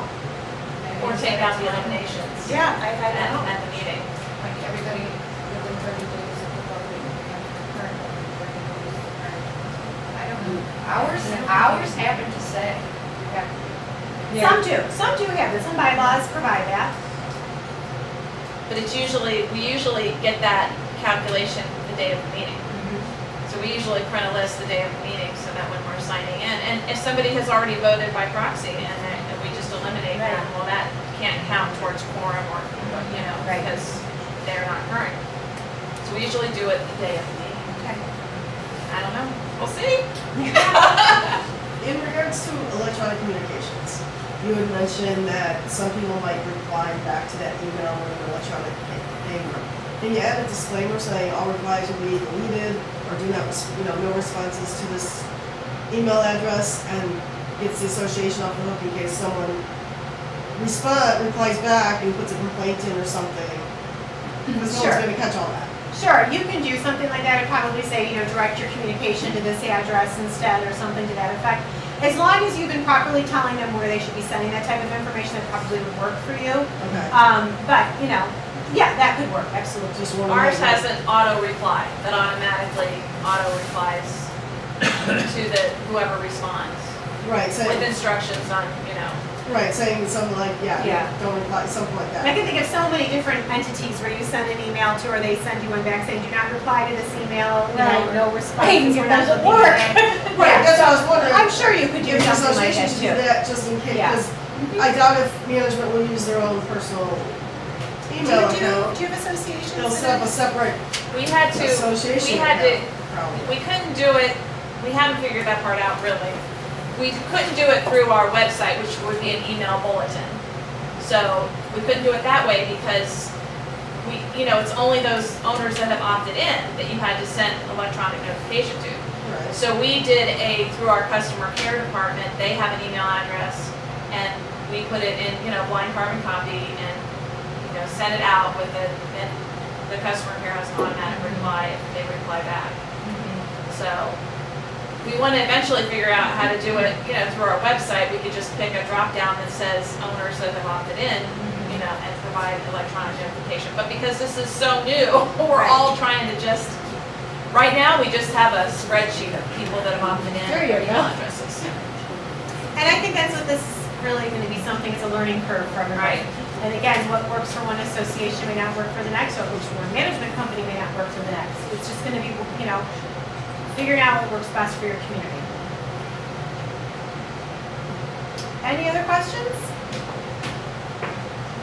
M: Or take out the eliminations.
L: Yeah, I don't know.
M: At the meeting.
B: like everybody within 30 days of the voting.
H: I don't know. Ours happen to say.
L: Some do have it. Some bylaws provide that.
M: But we usually get that calculation the day of the meeting. So we usually print a list the day of the meeting so that when we're signing in, and if somebody has already voted by proxy and we just eliminate them, well, that can't count towards quorum or, because they're not current. So we usually do it the day of the meeting.
L: Okay.
M: I don't know. We'll see.
P: In regards to electronic communications, you had mentioned that some people might reply back to that email with an electronic paper. Can you add a disclaimer saying all replies will be deleted, or do not, no responses to this email address, and gets the association off the hook in case someone replies back and puts a complaint in or something? Because no one's going to catch all that.
L: Sure, you can do something like that. I'd probably say, direct your communication to this address instead, or something to that effect. As long as you've been properly telling them where they should be sending that type of information, that probably would work for you.
P: Okay.
L: But, yeah, that could work, absolutely.
M: Ours has an auto reply that automatically auto replies to whoever responds.
P: Right,
M: with
P: saying,
M: instructions on,
P: right, saying something like,
L: Yeah.
P: don't reply, something like
L: And I
P: that.
L: can think of so many different entities where you send an email to, or they send you one back saying, do not reply to this email,
B: Right.
L: no response.
B: Hey,
L: We're not
B: doesn't
L: looking
B: work.
L: at it.
P: Right, that's what I was wondering.
L: I'm sure you could do
P: If the
L: something like that
P: associations do
L: too.
P: that, just in case,
L: Yeah.
P: because I doubt if management will use their own personal
L: Do
P: email
L: you
P: account.
L: have associations?
P: They'll
L: that
P: set up
L: are-
P: a separate
M: we had to,
P: association
M: we had to,
P: account, probably.
M: we couldn't do it, we haven't figured that part out really. We couldn't do it through our website, which would be an email bulletin. So we couldn't do it that way because it's only those owners that have opted in that you had to send electronic notification to.
P: Right.
M: So we did through our customer care department, they have an email address and we put it in, blind carbon copy and, send it out with it, and the customer care has an automatic reply if they reply back. So we want to eventually figure out how to do it, through our website. We could just pick a drop down that says owners that have opted in, and provide electronic notification. But because this is so new, we're all trying to just, right now, we just have a spreadsheet of people that have opted in.
B: There you
M: their email
B: go.
M: addresses.
L: And I think that's what this is really going to be something, it's a learning curve for everybody.
M: Right.
L: And again, what works for one association may not work for the next, or which one management company may not work for the next. It's just going to be, figuring out what works best for your community. Any other questions?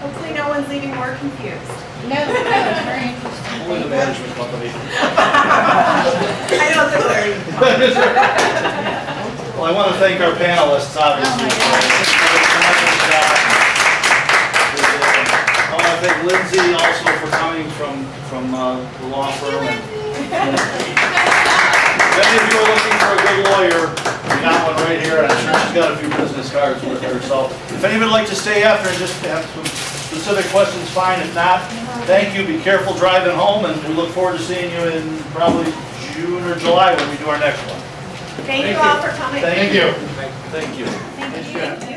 L: Hopefully no one's leaving more confused.
B: No, it's very interesting.
A: Only the management company.
L: I don't think they're
A: Well, I want to thank our panelists, obviously. I want to thank Lindsay also for coming from the law firm. If any of you are looking for a good lawyer, we got one right here, and I'm sure she's got a few business cards with her. So if anybody would like to stay after and just have some specific questions, fine. If not, thank you. Be careful driving home, and we look forward to seeing you in probably June or July when we do our next one.
L: Thank you all for coming.
A: Thank you. Thank you.
L: Thank you.